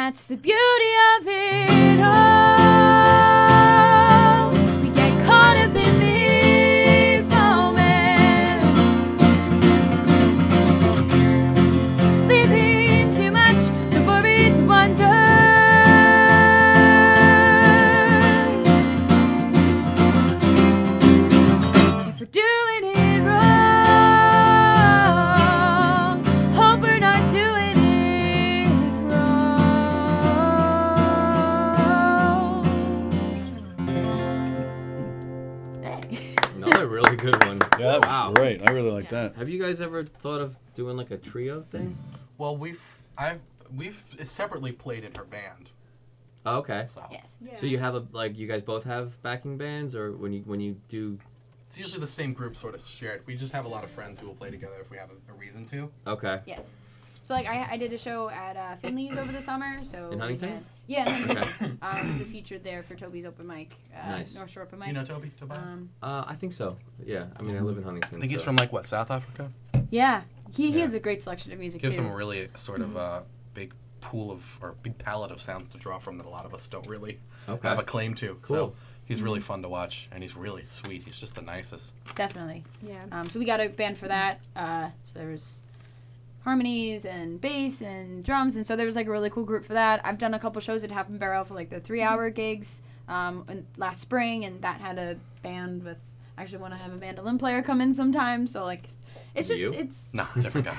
that's the beauty of it all. We get caught up in these moments, living too much, so worried to wonder if we're doing it wrong. Hope we're not doing it wrong. Hey. Another really good one. Yeah, that was Wow. great. I really like that. Have you guys ever thought of doing like a trio thing? Well, we've separately played in her band. Oh, okay. So Yes. Yeah. So you have you guys both have backing bands, or when you do? it's usually the same group sort of shared. We just have a lot of friends who will play together if we have a reason to. Okay. Yes. So like I did a show at Finley's over the summer. So In Huntington? Yeah, in Huntington. Okay. I was the featured there for Toby's open mic. Nice. North Shore open mic. You know Toby? Tobias? I think so. Yeah. I mean, I live in Huntington. I think he's so- from like what, South Africa? Yeah. He Yeah. has a great selection of music Gives too. him a really sort of big pool of or big palette of sounds to draw from that a lot of us don't really Okay. have a claim to. Cool. So he's really fun to watch, and he's really sweet. He's just the nicest. Definitely. Yeah. So we got a band for that. So there was harmonies and bass and drums, and so there was like a really cool group for that. I've done a couple shows at Half and Barrel for like the 3-hour gigs last spring, and that had a band with. I actually want to have a mandolin player come in sometime. So like, it's just You? it's. No, different guy.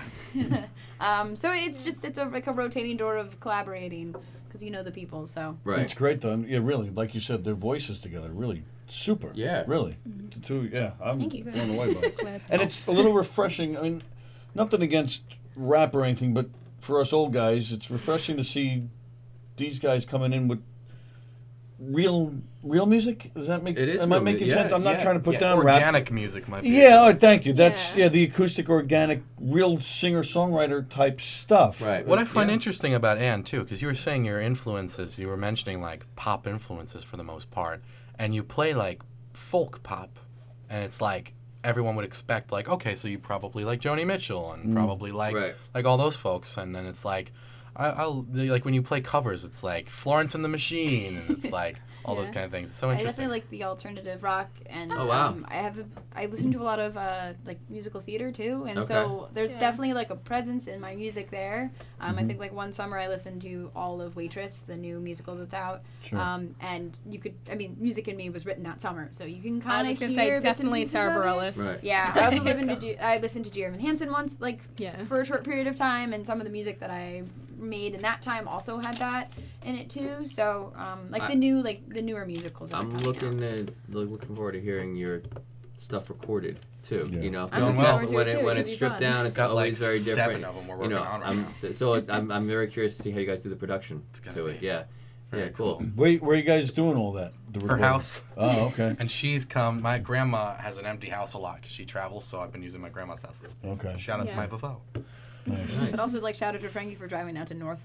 So it's like a rotating door of collaborating because you know the people. So Right. It's great though. Yeah, really. Like you said, their voices together really super. Yeah. Really. The two. Yeah, I'm Thank you. blown away by it. Glad to And know. it's a little refreshing. I mean, nothing against rap or anything, but for us old guys, it's refreshing to see these guys coming in with real music. Does that make? It is Am I real mu- making yeah, sense? I'm not yeah, trying to put yeah. down rap. Organic music might be. Yeah, oh, thank you. That's Yeah. the acoustic, organic, real singer-songwriter type stuff. Right. What I find Yeah. interesting about Anne too, because you were saying your influences, you were mentioning like pop influences for the most part, and you play like folk pop, and it's like everyone would expect like, okay, so you probably like Joni Mitchell and probably like Right. like all those folks, and then it's like, I'll like when you play covers, it's like Florence and the Machine, and it's like all those Yeah. kind of things. It's so I interesting. definitely like the alternative rock, and Oh, wow. I listen to a lot of like musical theater too, and Okay. so there's Yeah. definitely like a presence in my music there. I Mm-hmm. think like one summer I listened to all of Waitress, the new musical that's out, Sure. and Music in Me was written that summer, so you can I kind was of gonna hear say bits and definitely pieces Sarah of it. Bareilles. Right. Yeah, I also I listened to J.A.M. Hansen once, like Yeah. for a short period of time, and some of the music that I made in that time also had that in it too. So I- the newer musicals. that are I'm coming out. looking forward to hearing your stuff recorded too. Yeah. You know, I'm looking Because forward to when it, too. It when should it's be stripped fun. down, it's Got like always very 7 different. of them we're You working know, on right now. so I'm very curious to see how you guys do the production gonna to it. be Yeah. very Yeah. Cool. Where are you guys doing all that? The Her recording? house. Oh, okay. And she's come. My grandma has an empty house a lot because she travels, so I've been using my grandma's house. Okay. So shout out to Yeah. my Vavo. Nice. But also, like, shout out to Frankie for driving out to the North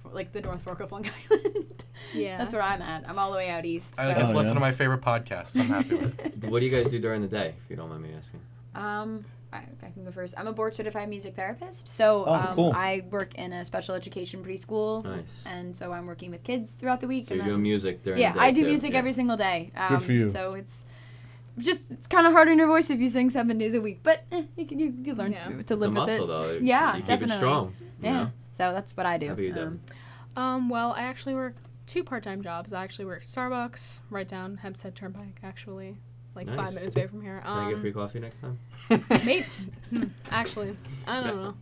Fork of Long Island. Yeah. That's where I'm at. I'm all the way out east. So. That's Oh, listen yeah. to my favorite podcasts. I'm happy with it. What do you guys do during the day, if you don't mind me asking? I can go first. I'm a board certified music therapist. So Oh, cool. I work in a special education preschool. Nice. And so I'm working with kids throughout the week. So and you're then, doing music during yeah, the day I do too. music Yeah. every single day. Good for you. So it's kind of hard on your voice if you sing 7 days a week, but you learn Yeah. to It's a live with muscle it. though. Yeah, You keep definitely. it strong. you Yeah. know? So that's what I do. How about you, Deb? Well, I actually work 2 part-time jobs. I actually work at Starbucks, right down Hempstead Turnpike, actually, like Nice. 5 minutes away from here. Can I get free coffee next time? Maybe. Actually, I don't know.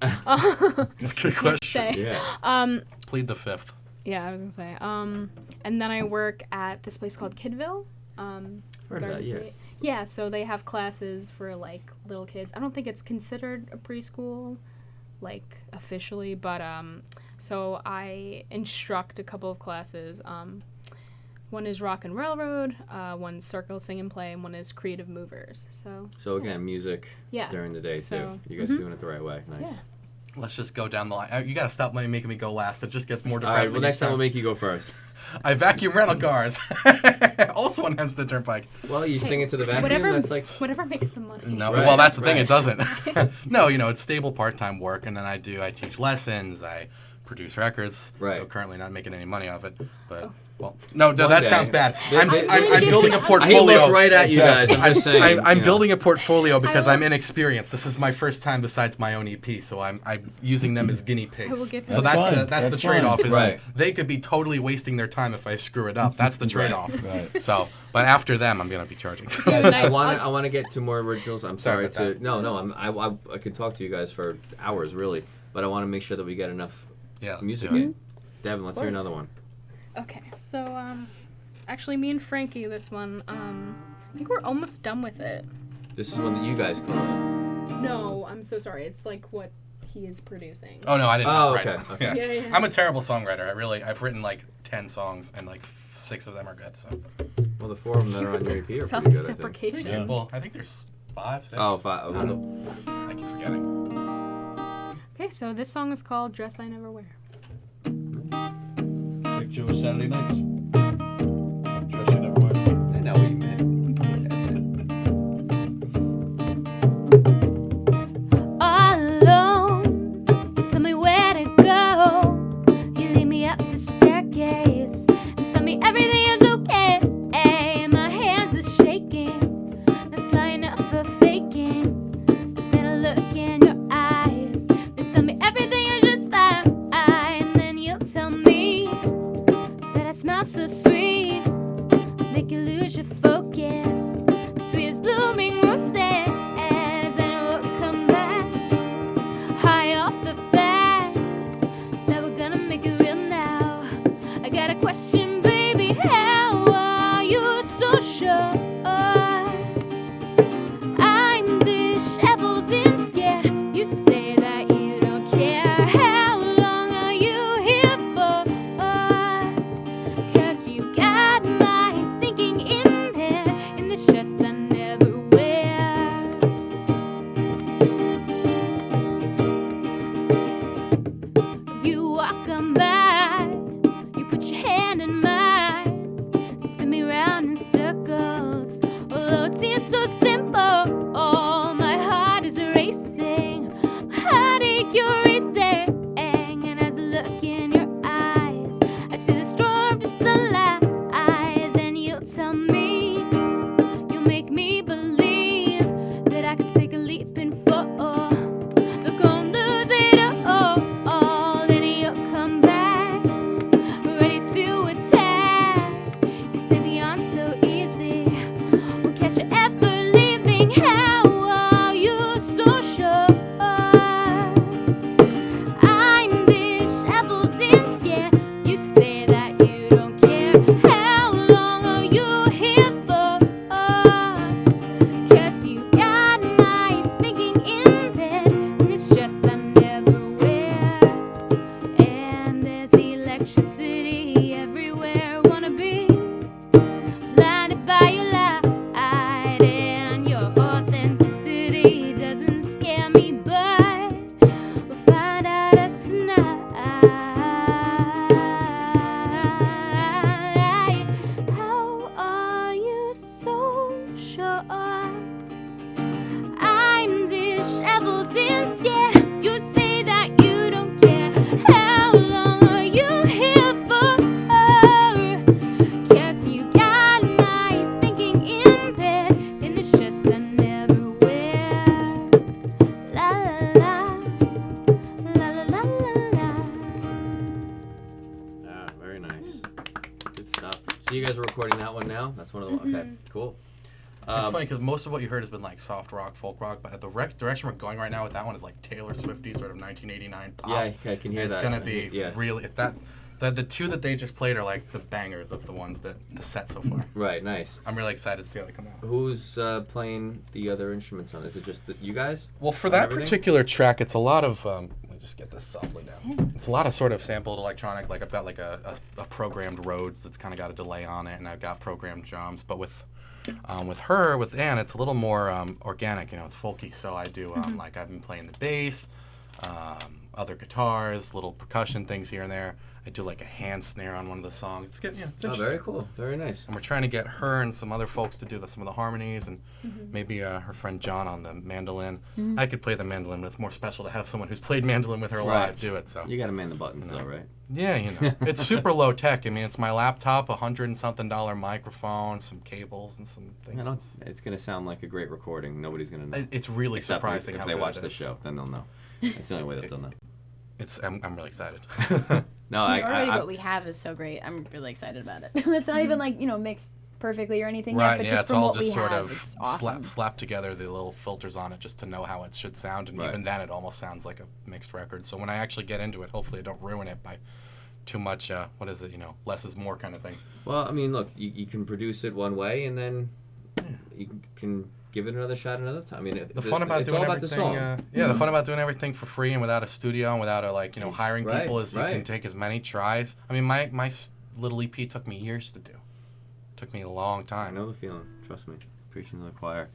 That's a good question. Say. Yeah. Plead the fifth. Yeah, I was gonna say. And then I work at this place called Kidville. Heard of Garden that, yeah. State. Yeah, so they have classes for like little kids. I don't think it's considered a preschool, like officially, but so I instruct a couple of classes. One is Rock and Railroad, one's Circle Sing and Play, and one is Creative Movers. So Again, music yeah, during the day So, too. You guys are doing it the right way. Nice. Yeah. Let's just go down the line. You gotta stop making me go last. It just gets more All depressing. right. Well, next time we'll make you go first. I vacuum rental cars. Also on Hempstead Turnpike. Well, you sing it to the vacuum. whatever, That's like. whatever makes the money. No, Right, well, that's the thing. right. It doesn't. No, it's stable part-time work, and then I teach lessons. I produce records. Right. I'm currently not making any money off it, but Oh. well, no, that day. sounds bad. They- I'm building a He portfolio. looked right at you guys. I'm just saying. I'm you know. building a portfolio because I I'm will- inexperienced. This is my first time besides my own EP, so I'm using them as guinea I will pigs. give So him that's That's the fine. that's the That's trade-off. fine. Is Right. they could be totally wasting their time if I screw it up. That's the trade-off. Right. So, but after them, I'm gonna be charging. Nice. I want to get to more originals. I'm Sorry sorry about to I could talk to you guys for hours really, but I want to make sure that we get enough Yeah, let's music do it. in. Devin, let's hear course. another one. Okay, so actually, me and Frankie, this one, I think we're almost done with it. This is one that you guys called. No, I'm so sorry. It's like what he is producing. Oh no, I didn't. Oh, write okay, it. okay. Yeah, yeah. I'm a terrible songwriter. I've written like 10 songs and like 6 of them are good. So, Well, the 4 of them that are on your EP are pretty good. I think. Self-deprecation. Yeah. well, I think there's 5, 6. Oh, 5. I don't know. I keep forgetting. Okay, so this song is called "Dress I Never Wear." Picture of Saturday nights. Dress you never wear. I know what you meant. All alone, you tell me where to go. You lead me up the staircase and tell me everything is okay. My hands are shaking. That's not enough for faking. But then I look in your eyes. They tell me everything is just fine. And then you'll tell me that I smell so sweet. Make you lose your focus. Sweet as blooming roses. And we'll come back high off the facts that we're gonna make it real now. I got a question, baby. How are you so sure? I'm disheveled and scared. You say that you don't care. How long are you here for? 'Cause you got my thinking in there in this dress I never wear. You walk on by, you put your hand in mine, spin me round in circles. Although it seems so simple, oh, my heart is racing, my heartache you're racing. And as I look in your eyes, I see the storm to sunlight. Then you'll tell me, you'll make me believe that I could take a leap and fall. Look, gonna lose it all. Then you'll come back, ready to attack. You take me on so easy. Won't catch you ever leaving. How are you so sure? I'm disheveled and scared. You say that you don't care. How long are you here for? 'Cause you got my thinking in bed. And it's just I never wear. And there's electricity everywhere. Wanna be blinded by your light. And your authenticity doesn't scare me, but we'll find out tonight. How are you so sure? I'm disheveled and scared. You say that you don't care. How long are you here for? 'Cause you got my thinking in bed in this dress I never wear. La la la, la la la la la. Ah, very nice. Good stuff. So you guys are recording that one now? That's one of the Okay, cool. It's funny because most of what you heard has been like soft rock, folk rock, but the direction we're going right now with that one is like Taylor Swifty sort of 1989 pop. Yeah, I can hear It's that. gonna be Yeah. really the 2 that they just played are like the bangers of the ones that the set so far. Right, nice. I'm really excited to see how they come out. Who's playing the other instruments on? Is it just you guys? Well, for On that everything? particular track, it's a lot of. Let me just get this softly down. It's a lot of sort of sampled electronic. Like I've got like a programmed Rhodes that's kind of got a delay on it, and I've got programmed drums. But with Anne, it's a little more organic. You know, it's folky. So I do like I've been playing the bass. other guitars, little percussion things here and there. I do like a hand snare on one of the songs. It's good. Yeah, it's Oh, interesting. very cool. Very nice. And we're trying to get her and some other folks to do some of the harmonies, and maybe her friend John on the mandolin. I could play the mandolin, but it's more special to have someone who's played mandolin with her Right. live do it. So You got to man the buttons, though, right? yeah, it's super low tech. I mean, it's my laptop, $100 and something microphone, some cables, and some things. You know, it's going to sound like a great recording. Nobody's going to know. It's really Except surprising if how they good watch it the is. show, then they'll know. It's the only way that they'll know. I'm really excited. No, Already I what we have is so great. I'm really excited about it. It's not even like, mixed perfectly or anything yet, Right, but yeah, just it's from all what we just sort have, of it's awesome. slap together the little filters on it just to know how it should sound, and Right. even then it almost sounds like a mixed record. So when I actually get into it, hopefully I don't ruin it by too much, less is more kind of thing. Well, I mean, look, you can produce it one way, and then you can give it another shot another time. I mean, The fun about it's doing all about the everything, song. the fun about doing everything for free and without a studio and without hiring Right, people is you can right. take as many tries. I mean, my little EP took me years to do. Took me a long I time. know the feeling. Trust me. Preaching to the choir.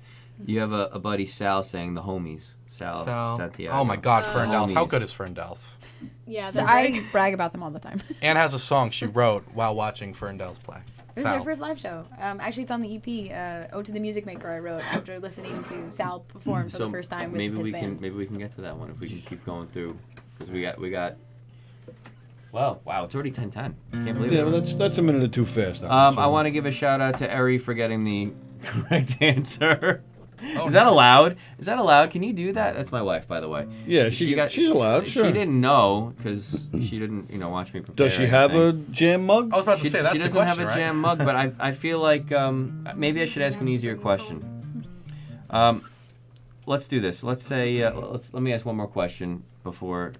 You have a buddy, Sal, saying the homies. Sal Santiago. Oh my God, Ferndale's. How Homies. good is Ferndale's? Yeah, So they're I great. brag about them all the time. Anne has a song she wrote while watching Ferndale's play. It was Sal. their first live show. Actually, it's on the EP, Ode to the Music Maker, I wrote after listening to Sal perform for the first time with maybe his we band. can get to that one if we can keep going through, because we got. Well, wow, it's already 10:10. Can't believe Yeah, it. well, that's a minute or two fast. I want to give a shout out to Eri for getting the correct answer. Oh, Is that allowed? Is that allowed? Can you do that? That's my wife, by the way. Yeah, she's allowed. Sure. She didn't know because she didn't, watch me prepare. Does she have a jam mug? I was about to She, say, that's she the doesn't question, have a right? jam mug, but I feel like maybe I should ask an easier question. Let's do this. Let's say let me ask one more question before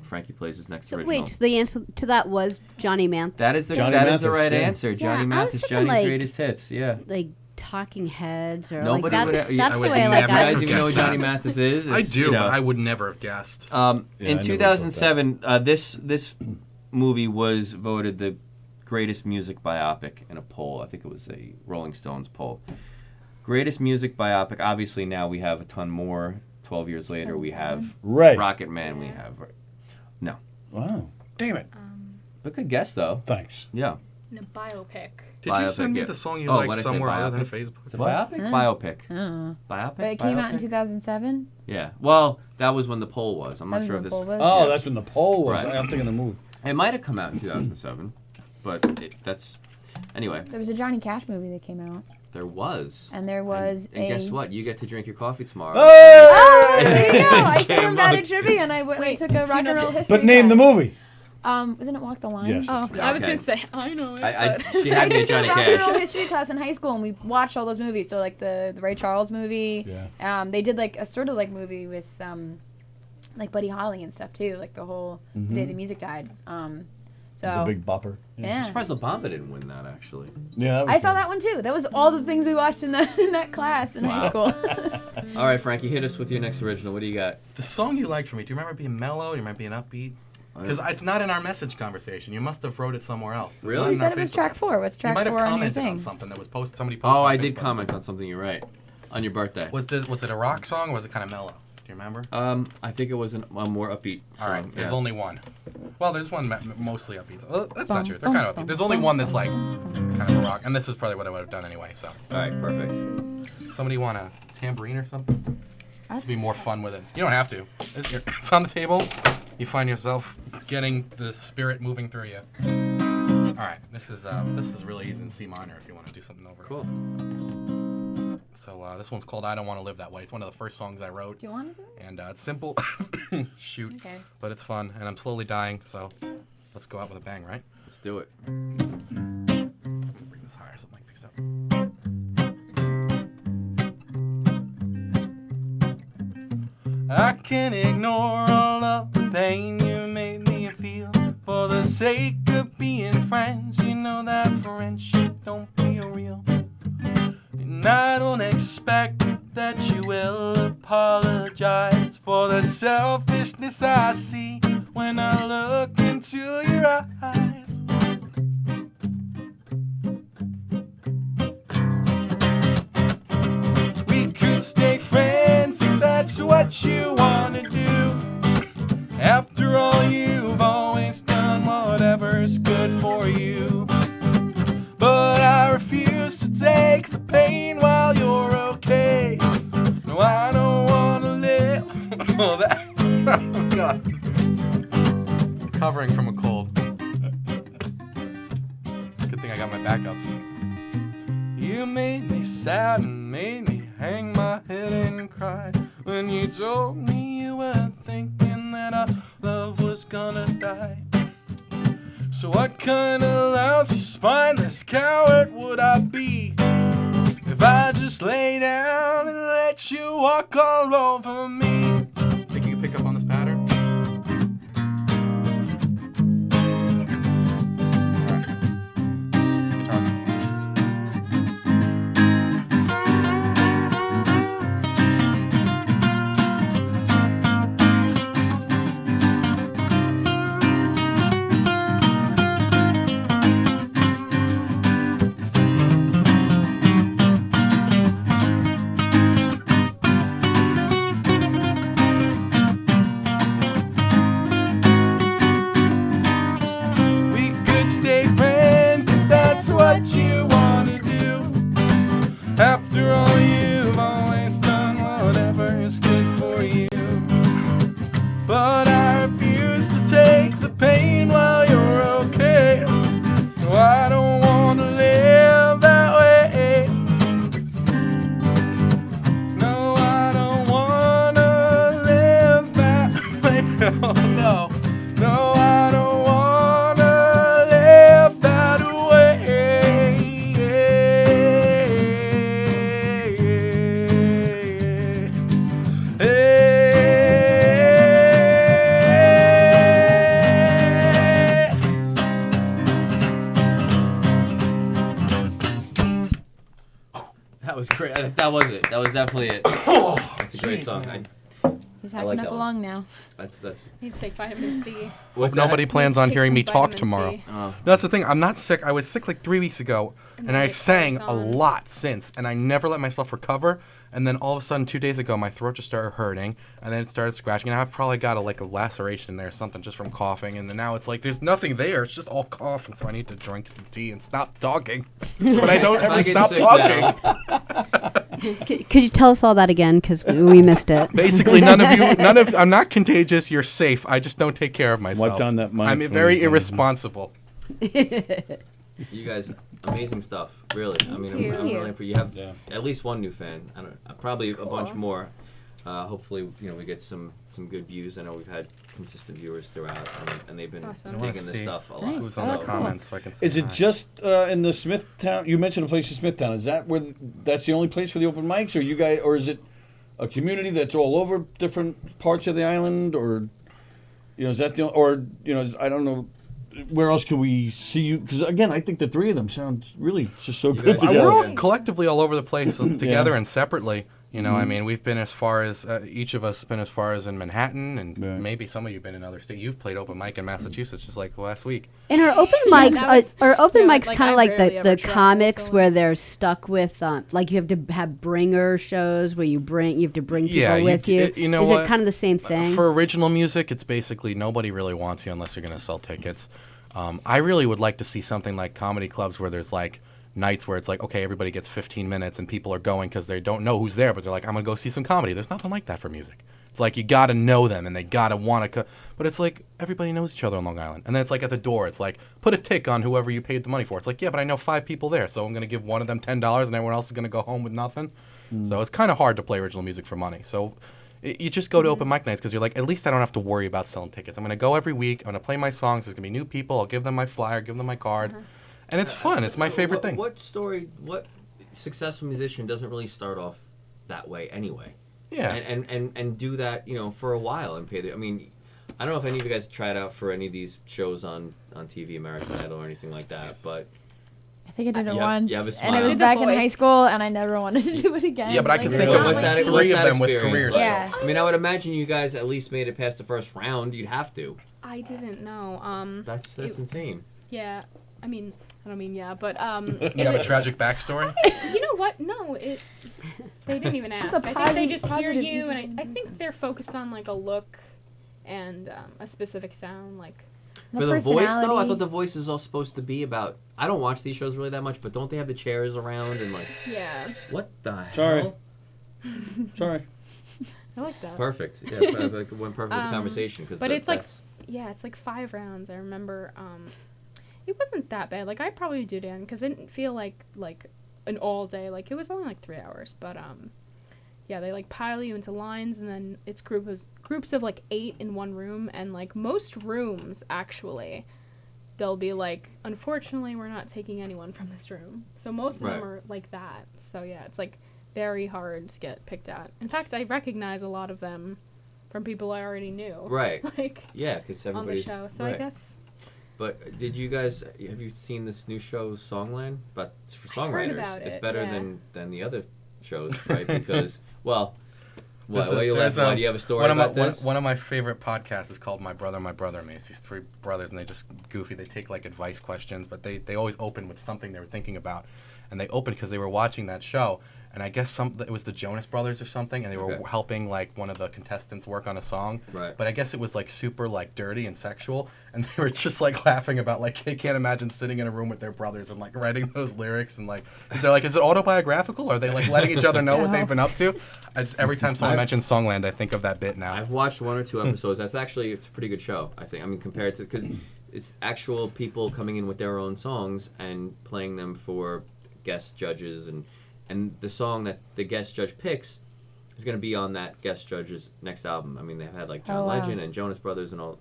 Frankie plays his next So original. wait, the answer to that was Johnny Manth, That is the Johnny that is the Mathis, right yeah. answer. Johnny Yeah, I was Mathis, thinking, Johnny's like- greatest hits. Yeah. like Talking Heads, or Nobody like that. would. That's I the would way I like never You that. guys have even know who guessed Johnny that. Mathis is? I It's, do, but I would never have guessed. I In never would've 2007, this movie was voted the greatest music biopic in a poll. I think it was a Rolling Stones poll. Greatest music biopic. Obviously, now we have a ton more. 12 years later, we have Right. Rocket Man. We have no, Wow. Damn it. but good guess though. Thanks. Yeah, In a biopic. Did you send me yeah. the song you Oh, like what'd I say, somewhere other than biopic? Facebook? It's a biopic. Biopic. Uh-uh. Biopic. But it came out in Biopic? 2007. Yeah. Well, that was when the poll was. I'm That not was sure when if the this. poll was. Oh, Yeah. that's when the poll was. Right. I'm thinking the movie. It might have come out in 2007, but that's anyway. There was a Johnny Cash movie that came out, There was. and there was And guess what? You get to drink your coffee tomorrow. Oh, there you go. I said Jam I'm bad mug. at trivia, and I Wait, took a rock and roll history. But name the class. movie. Wasn't it Walk the Line? Yes. Oh, Yeah, I was okay. gonna say I know it. I but she had me at I Johnny took a rock and roll Cash. history class in high school, and we watched all those movies. So like the Ray Charles movie. Yeah. They did like a sort of like movie with like Buddy Holly and stuff too, like the whole The Day the Music Died. So The Big Bopper. I'm yeah. surprised La Bamba didn't win that actually. Yeah. That was I saw good. that one too. That was all the things we watched in that class in high school. All right, Frankie, hit us with your next original. What do you got? The song you liked from me, do you remember being mellow? Do you remember being upbeat? Because it's not in our message conversation. You must have wrote it somewhere else. It's Really? not You in our said it was Facebook track message. 4. What's You track might have 4 on your commented thing? on something that was posted. Somebody posted. Oh, on I did Facebook. comment on something. You're right. On your birthday. Was it a rock song or was it kind of mellow? Do you remember? I think it was a more upbeat song. All right. There's yeah. only one. Well, there's one mostly upbeat. That's not Bum, true. They're kind of bum, upbeat. There's only one that's like kind of a rock, and this is probably what I would have done anyway. So, All right, perfect. somebody want a tambourine or something? This would be more fun with it. You don't have to. It's on the table. You find yourself getting the spirit moving through you. All right. This is really easy in C minor if you want to do something over. Cool. So this one's called "I Don't Want to Live That Way." It's one of the first songs I wrote. Do you want to do it? And it's simple. Shoot. Okay. But it's fun, and I'm slowly dying, so let's go out with a bang, right? Let's do it. Bring this higher so the mic picks up. I can't ignore all of the pain you made me feel. For the sake of being friends, you know that friendship don't feel real. And I don't expect that you will apologize for the selfishness I see when I look into your eyes. We could stay friends if that's what you wanna do. After all, you've always done whatever's good for you. But I refuse to take the pain while you're okay. No, I don't want to live. Oh, that. Oh, God. Recovering from a cold. Good thing I got my backups. You made me sad and made me hang my head and cry. When you told me you were thinking that our love was gonna die. So what kind of lousy, spineless coward would I be if I just lay down and let you walk all over me? Think you can pick up on this pattern? After all, you've always done whatever is good for you. But I refuse to take the pain while you're okay. No, I don't want to live that way. No, I don't want to live that way. Oh, no. No, I don't want to live that way. That was great. That was it. That was definitely it. That's a great song. He's I hacking like up that a one. lung now. That's. Needs to take vitamin C. What's Nobody that? plans on Take hearing some me talk vitamin tomorrow. C. Oh. That's the thing. I'm not sick. I was sick like 3 weeks ago, and I it sang goes a on. lot since, and I never let myself recover. And then all of a sudden, 2 days ago, my throat just started hurting, and then it started scratching, and I've probably got a laceration there or something just from coughing. And then now it's like there's nothing there. It's just all cough, and so I need to drink some tea and stop talking. But I don't If ever I get stop sick talking. Could you tell us all that again? Because we missed it. Basically, I'm not contagious. You're safe. I just don't take care of myself. Wipe down that mic, I'm please, very man. irresponsible. You guys, amazing stuff. Really. I mean, you. I'm really impressed. You have Yeah. at least one new fan. I don't. Probably a bunch Cool. more. Hopefully, we get some good views. I know we've had consistent viewers throughout, and they've been Awesome. I wanna digging this see stuff a lot. Nice. Who's Oh, on the that's cool. comments so I can see Is it hi. just in the Smithtown? You mentioned a place in Smithtown. Is that where that's the only place for the open mics, or you guys, or is it a community that's all over different parts of the island, or is that the or I don't know. Where else can we see you? Because again, I think the three of them sound really just so You good guys- We're together. all Yeah. collectively all over the place, together Yeah. and separately. I Mm-hmm. mean, we've been as far as each of us has been as far as in Manhattan, and Yeah. maybe some of you've been in other states. You've played open mic in Massachusetts just like last week. And our open mics that was- are open yeah, mics like, kind I of like rarely the ever travel, comics so, where they're stuck with like you have to have bringer shows where you have to bring people Yeah, with you. you know Is what? it kind of the same thing? For original music, it's basically nobody really wants you unless you're going to sell tickets. I really would like to see something like comedy clubs where there's like nights where it's like, okay, everybody gets 15 minutes and people are going because they don't know who's there, but they're like, I'm going to go see some comedy. There's nothing like that for music. It's like you got to know them and they got to want to but it's like everybody knows each other on Long Island. And then it's like at the door, it's like, put a tick on whoever you paid the money for. It's like, yeah, but I know 5 people there, so I'm going to give one of them $10 and everyone else is going to go home with nothing. So it's kind of hard to play original music for money. So you just go to open mic nights because you're like, at least I don't have to worry about selling tickets. I'm going to go every week. I'm going to play my songs. There's going to be new people. I'll give them my flyer, give them my card. And it's fun. It's my favorite thing. What successful musician doesn't really start off that way anyway? Yeah. And do that, for a while and pay the. I mean, I don't know if any of you guys tried out for any of these shows on TV, American Idol or anything like that, but I think I did it You have- once, you have a and smile. it was Did the back in high voice. school, and I never wanted to do it again. Yeah, but I Like, can it's think not of what's my that, thing. what's three of that them with experience careers. like? Yeah. I mean, I would imagine you guys at least made it past the first round. You'd have to. I didn't know. That's it- insane. Yeah. I mean, I don't mean yeah, but You have a tragic backstory? You know what? No, they didn't even ask. a I think they just hear positive, you, easy and I think they're focused on like a look and a specific sound. Like, For the voice, though, I personality. thought the voice is all supposed to be about. I don't watch these shows really that much, but don't they have the chairs around and like? yeah, What the Sorry. hell? Sorry. I like that. Perfect. Yeah, like it went perfect with the conversation because. But it's like, yeah, it's like 5 rounds. I remember, it wasn't that bad. Like, I'd probably do it again because it didn't feel like an all day. Like, it was only like 3 hours. But yeah, they like pile you into lines, and then it's groups of like 8 in one room, and like most rooms actually, they'll be like, unfortunately, we're not taking anyone from this room. So most of them Right. are like that. So yeah, it's like very hard to get picked at. In fact, I recognize a lot of them from people I already knew. Right. Like Yeah, because on the everybody's show. So right. I guess But have you seen this new show Songland? But it's for I've heard songwriters. about It's it, better yeah. than the other shows, right? Because well, There's why you there's laughing? Why do you have a story one of my, about this? One of my favorite podcasts is called My Brother, and it's these 3 brothers, and they just goofy. They take like advice questions, but they always open with something they were thinking about, and they opened because they were watching that show, and I guess it was the Jonas Brothers or something, and they were Okay. helping like one of the contestants work on a song, Right. but I guess it was like super like dirty and sexual, and they were just like laughing about like they can't imagine sitting in a room with their brothers and like writing those lyrics, and like they're like, is it autobiographical? Or are they like letting each other know what they've been up to? Every time someone mentions Songland, I think of that bit now. I've watched 1 or 2 episodes. It's a pretty good show. I think. I mean, compared to because it's actual people coming in with their own songs and playing them for guest judges, and the song that the guest judge picks is going to be on that guest judge's next album. I mean, they've had like John Oh, wow. Legend and Jonas Brothers and all,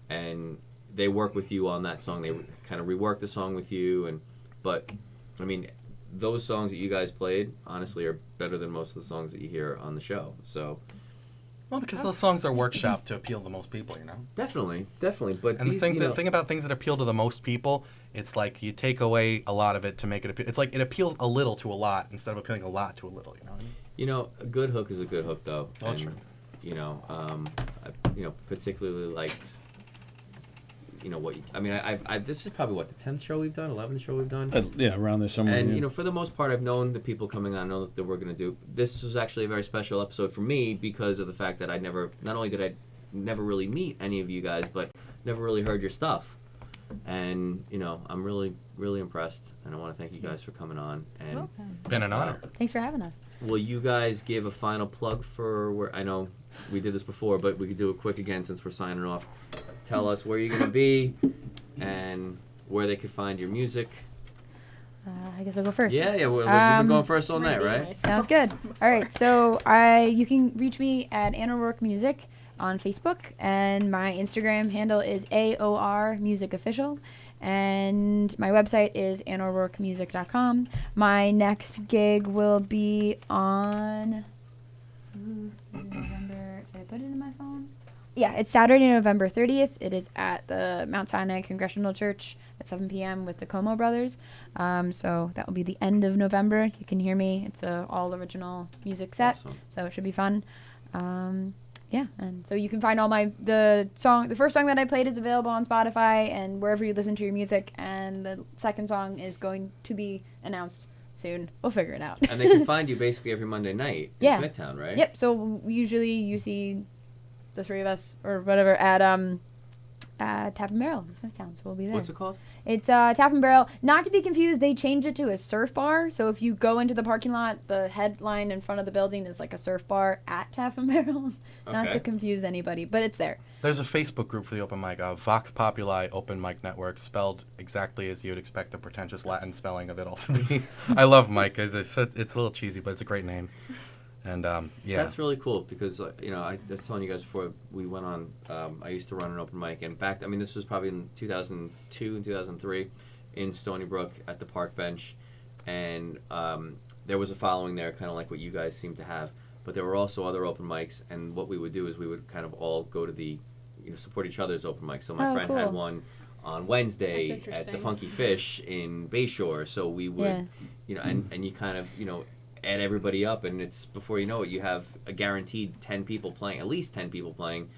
and they work with you on that song. They kind of rework the song with you, but I mean, those songs that you guys played honestly are better than most of the songs that you hear on the show. So Well, because those songs are workshopped to appeal to most people, you know. definitely. But And these, the thing about things that appeal to the most people, it's like you take away a lot of it to make it appeal. It's like it appeals a little to a lot instead of appealing a lot to a little. You know what I mean? You know, a good hook is a good hook, though. Oh, and, true. You know, I particularly liked. You know what? This is probably what, the 10th show we've done, 11th show we've done. Yeah, around this summer. And yeah. you know, for the most part, I've known the people coming on. I know that we're going to do. This was actually a very special episode for me because of the fact that not only did I never really meet any of you guys, but never really heard your stuff. And you know, I'm really, really impressed, and I want to thank you guys for coming on. And Welcome. Been an honor. Thanks for having us. will you guys give a final plug for where? I know we did this before, but we could do it quick again since we're signing off. Tell us where you're going to be and where they could find your music. I guess I'll go first. Yeah, you've been going first all night, Really right? nice. Sounds good. All right, so you can reach me at Ann O'Rourke Music on Facebook, and my Instagram handle is AOR Music Official, and my website is AnnO'RourkeMusic.com. My next gig will be on November. Did I put it in my phone? Yeah, it's Saturday, November 30th. It is at the Mount Sinai Congregational Church at 7 p.m. with the Como Brothers. So that will be the end of November. You can hear me. It's a all original music set, Awesome. so it should be fun. Yeah, and so you can find all the first song that I played is available on Spotify and wherever you listen to your music, and the second song is going to be announced soon. We'll figure it out. And they can find you basically every Monday night in Yeah. Smithtown, right? Yep. So usually you see the 3 of us or whatever at Tap and Barrel in Smithtown. So we'll be there. What's it called? It's Tap and Barrel. Not to be confused, they changed it to a surf bar. So if you go into the parking lot, the headline in front of the building is like a surf bar at Tap and Barrel. Not Okay. to confuse anybody, but it's there. There's a Facebook group for the open mic, Vox Populi Open Mic Network, spelled exactly as you'd expect the pretentious Latin spelling of it all to be. I love Mike. It's a little cheesy, but it's a great name. And yeah, That's really cool because, you know, I was telling you guys before we went on, I used to run an open mic. And this was probably in 2002 and 2003 in Stony Brook at the park bench. And there was a following there, kind of like what you guys seem to have. But there were also other open mics. And what we would do is we would kind of all go to support each other's open mics. So my Oh, friend cool. had one on Wednesday That's at the interesting. Funky Fish in Bayshore. So we would, Yeah. you know, and you kind of, you know, add everybody up, and it's before you know it, you have a guaranteed 10 people playing, at least 10 people playing.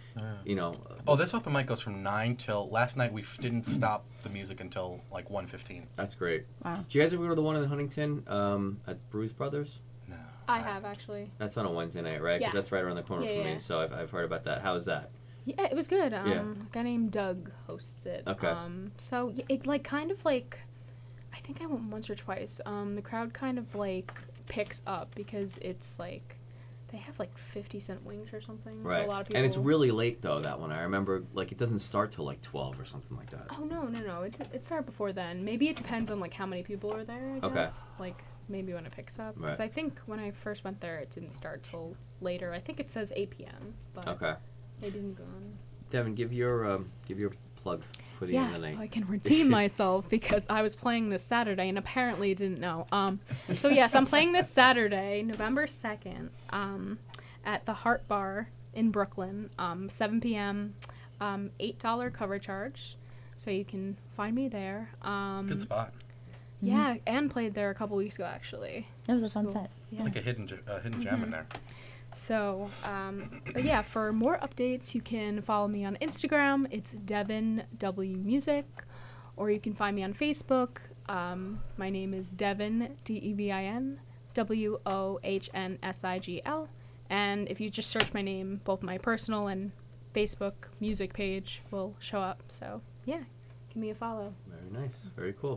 You know. Oh, this open mic goes from 9 till last night. We didn't stop the music until like 1:15. That's great. Wow. Did you guys ever go to the one in Huntington at Bruise Brothers? No. I have actually. That's on a Wednesday night, right? Because Yeah. that's right around the corner Yeah, from me. yeah. So I've heard about that. How is that? Yeah, it was good. Yeah. A guy named Doug hosts it. Okay. So it like kind of like, I think I went once or twice. The crowd kind of like picks up because it's like, they have like 50-cent wings or something. Right. So a lot of people. And it's really late though, that one. I remember like it doesn't start till like 12 or something like that. Oh no! It started before then. Maybe it depends on like how many people are there. I Okay. guess. Like maybe when it picks up. Because Right. I think when I first went there, it didn't start till later. I think it says 8 p.m. But Okay. maybe it's gone. Devin, give your plug for the end of the So night. I can redeem myself because I was playing this Saturday and apparently didn't know. So yes, I'm playing this Saturday, November 2nd, at the Heart Bar in Brooklyn, 7 p.m. $8 cover charge, so you can find me there. Good spot. Yeah, and played there a couple weeks ago actually. It was a fun set. It's like a hidden gem in there. So, but yeah, for more updates, you can follow me on Instagram. It's Devin W Music, or you can find me on Facebook. My name is Devin, Devin, Wohnsigl. And if you just search my name, both my personal and Facebook music page will show up. So yeah, give me a follow. Very nice. Very cool.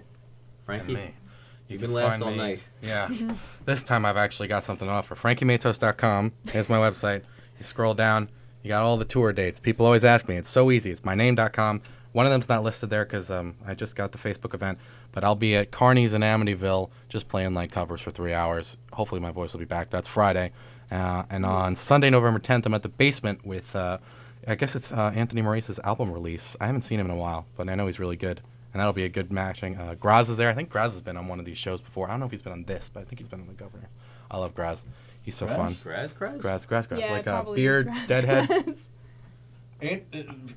And Frankie, me. you can can last find all me- night. Yeah. This time I've actually got something to offer. FrankieMatos.com. Here's my website. You scroll down. You got all the tour dates. People always ask me. It's so easy. It's myname.com. One of them's not listed there because I just got the Facebook event. But I'll be at Carney's in Amityville just playing like covers for 3 hours. Hopefully my voice will be back. That's Friday. And on Sunday, November 10th, I'm at the Basement with, I guess it's Anthony Maurice's album release. I haven't seen him in a while, but I know he's really good. And that'll be a good matching. Graz is there. I think Graz has been on one of these shows before. I don't know if he's been on this, but I think he's been on The Governor. I love Graz. He's so fun. Graz? Graz? Graz. Yeah, Like it a probably beard, is Graz. deadhead.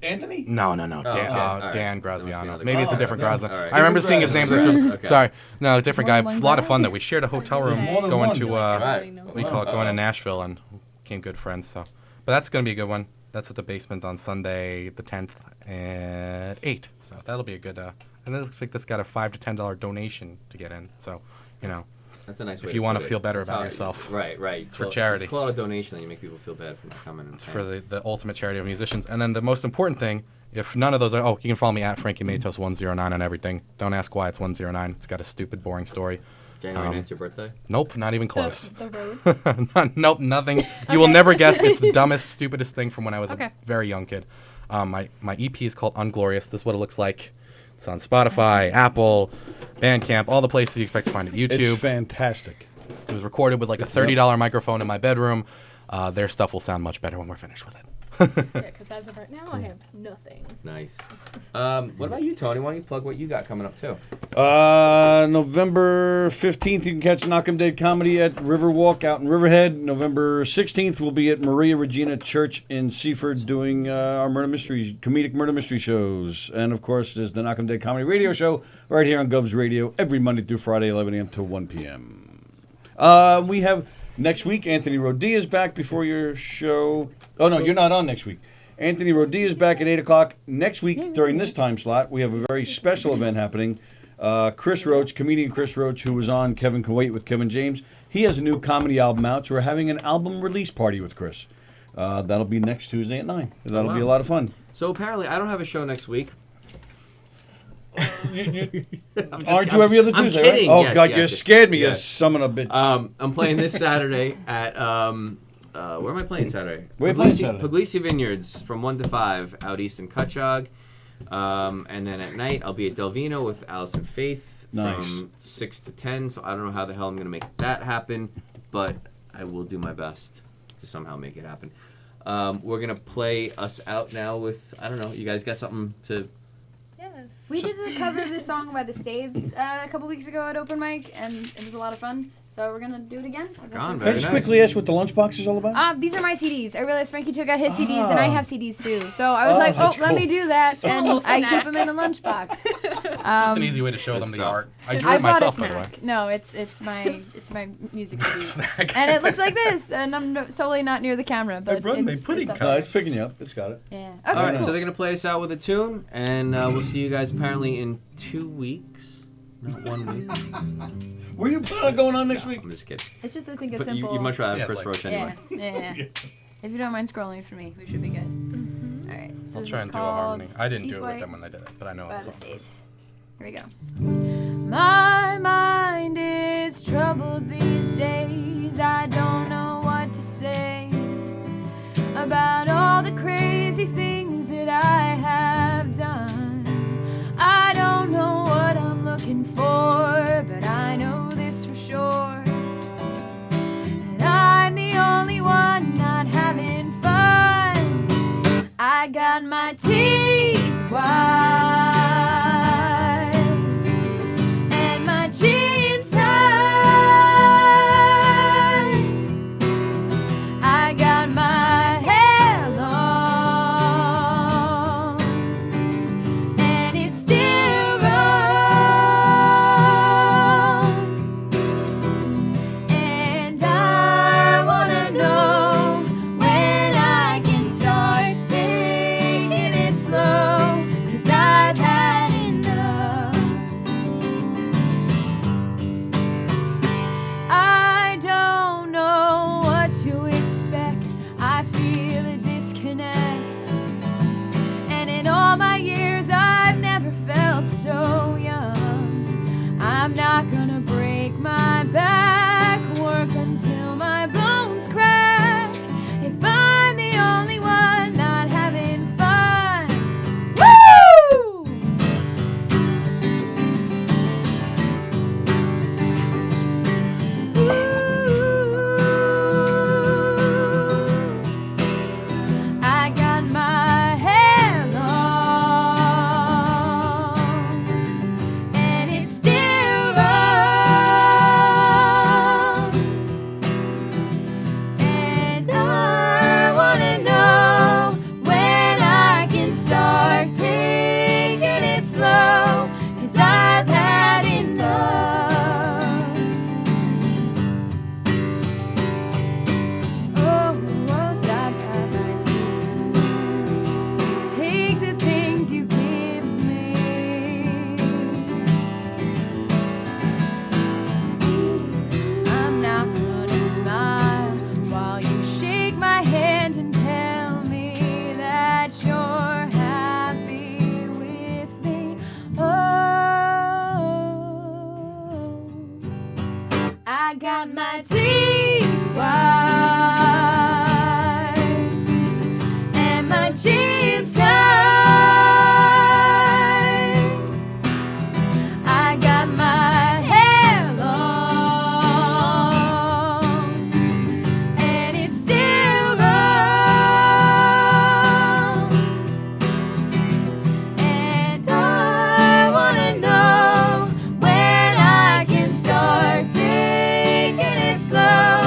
Anthony? No. okay. Dan, All right. Dan There must be Graziano. another Maybe it's a Graz. different Oh, Graz. yeah. All right. I remember seeing his Different name. Graz. Okay. Sorry. No, different guy. More than A lot of Graz? fun, though. We shared a hotel room More than going one. to, Right. what do you call it, going to Nashville, and became good friends. So, but that's going to be a good one. That's at the Basement on Sunday, the 10th at 8. So that'll be a good. And it looks like that's got a $5 to $10 donation to get in. So, you know, That's a nice way If you want wanna to feel better That's about how- yourself. Right. It's for charity. Pull out a donation, and you make people feel bad for not coming. And it's for the ultimate charity of musicians. And then the most important thing, if none of those are, you can follow me at Frankie Matos 109 on everything. Don't ask why it's 109. It's got a stupid, boring story. January 9th, your birthday? Nope, not even close. The road. Nope, nothing. You will never guess. It's the dumbest, stupidest thing from when I was Okay. a very young kid. My EP is called Unglorious. This is what it looks like. It's on Spotify, Apple, Bandcamp, all the places you expect to find it. YouTube. It's fantastic. It was recorded with like a $30 microphone in my bedroom. Their stuff will sound much better when we're finished with it. Yeah, because as of right now, I have nothing. Nice. What about you, Tony? Why don't you plug what you got coming up, too? November 15th, you can catch Knock 'em Dead Comedy at Riverwalk out in Riverhead. November 16th, we'll be at Maria Regina Church in Seaford doing our comedic murder mystery shows. And, of course, there's the Knock 'em Dead Comedy radio show right here on Gov's Radio every Monday through Friday, 11 a.m. to 1 p.m. We have next week, Anthony Rodilla is back before your show. Oh, no, you're not on next week. Anthony Rodilla is back at 8 o'clock. Next week, during this time slot, we have a very special event happening. Chris Roach, comedian Chris Roach, who was on Kevin Can Wait with Kevin James, he has a new comedy album out, so we're having an album release party with Chris. That'll be next Tuesday at 9. That'll be a lot of fun. So apparently, I don't have a show next week. Aren't you every other I'm Tuesday? kidding. Right? Oh, Yes, God, yes, you yes. scared me, you Yes. son of a bitch. I'm playing this Saturday at where am I playing Saturday? Where are you playing Saturday? Puglisi Vineyards from 1 to 5 out east in Cutchogue. And then at night I'll be at Delvino with Allison Faith Nice. from 6 to 10. So I don't know how the hell I'm gonna make that happen, but I will do my best to somehow make it happen. We're gonna play us out now with, I don't know, you guys got something to? Yes. We did the cover of this song by the Staves a couple weeks ago at open mic, and it was a lot of fun. So we're gonna do it again. That's on, okay. Can I very just nice. quickly ask what the lunchbox is all about? These are my CDs. I realized Frankie took out his CDs, and I Ah. have CDs too. So I was Oh, like, that's let me cool. do that, a and little I snack. keep them in a lunchbox. Just an easy way to show them the stuff. art. I drew I it bought myself, a by the way. snack. No, it's my music CD. Snack. And it looks like this, and I'm totally not near the camera, but it's up No, it's picking you up. It's got it. Yeah. All Okay. right, Cool. so they're gonna play us out with a tune, and we'll see you guys apparently in 2 weeks, not 1 week. Were you planning on going on next week? I'm just kidding. It's just I think a But simple. you'd much rather have Yeah, Chris like- Roach anyway. Yeah. If you don't mind scrolling for me, we should be good. All right. This I'll is try and do a called harmony. I didn't do Teeth it with White them when I did it, but I know by what the the song is. States. Here we go. My mind is troubled these days. I don't know what to say about all the crazy things that I have done. I don't know what I'm looking for, but I know this for sure, that I'm the only one not having fun. I got my teeth white and my jeans tight. I got my hair long and it's still wrong. And I wanna know when I can start taking it slow, 'cause I've had enough. I don't know what to expect. I feel a disconnect. And in all my years, I've never felt so young. I'm not gonna break my back, work until my bones crack, if I'm the only one not having fun. Woo! I got my hair long and it's still wrong. And I wanna know when I can start taking it slow, 'cause I've had enough. Oh, I've had my teeth. Take the things you give me. I'm not gonna smile while you shake my hand and tell me that you're happy with me. Oh, I got my teeth white and my jeans tight. I got my hair long and it's still wrong. And I wanna know when I can start taking it slow,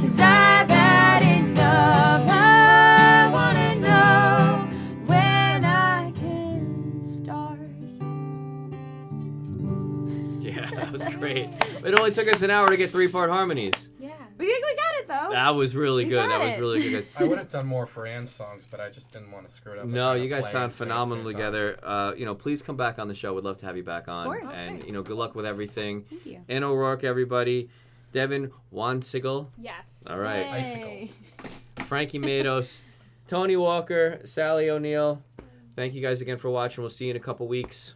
'cause I've had enough. I wanna know when I can start. Yeah, that was great. It only took us an hour to get 3-part harmonies. Yeah. We got it though. That was really We good. got That was it. really good, guys. I would have done more for Ann's songs, but I just didn't want to screw it up. by No, trying to you guys play sound and sing at the phenomenal same time. together. Please come back on the show. We'd love to have you back on. course. And good luck with everything. Thank you. Ann O'Rourke, everybody. Devin Wansigel. Yes. All right. Yay. Frankie Mados. Tony Walker. Sally O'Neill. Thank you guys again for watching. We'll see you in a couple weeks.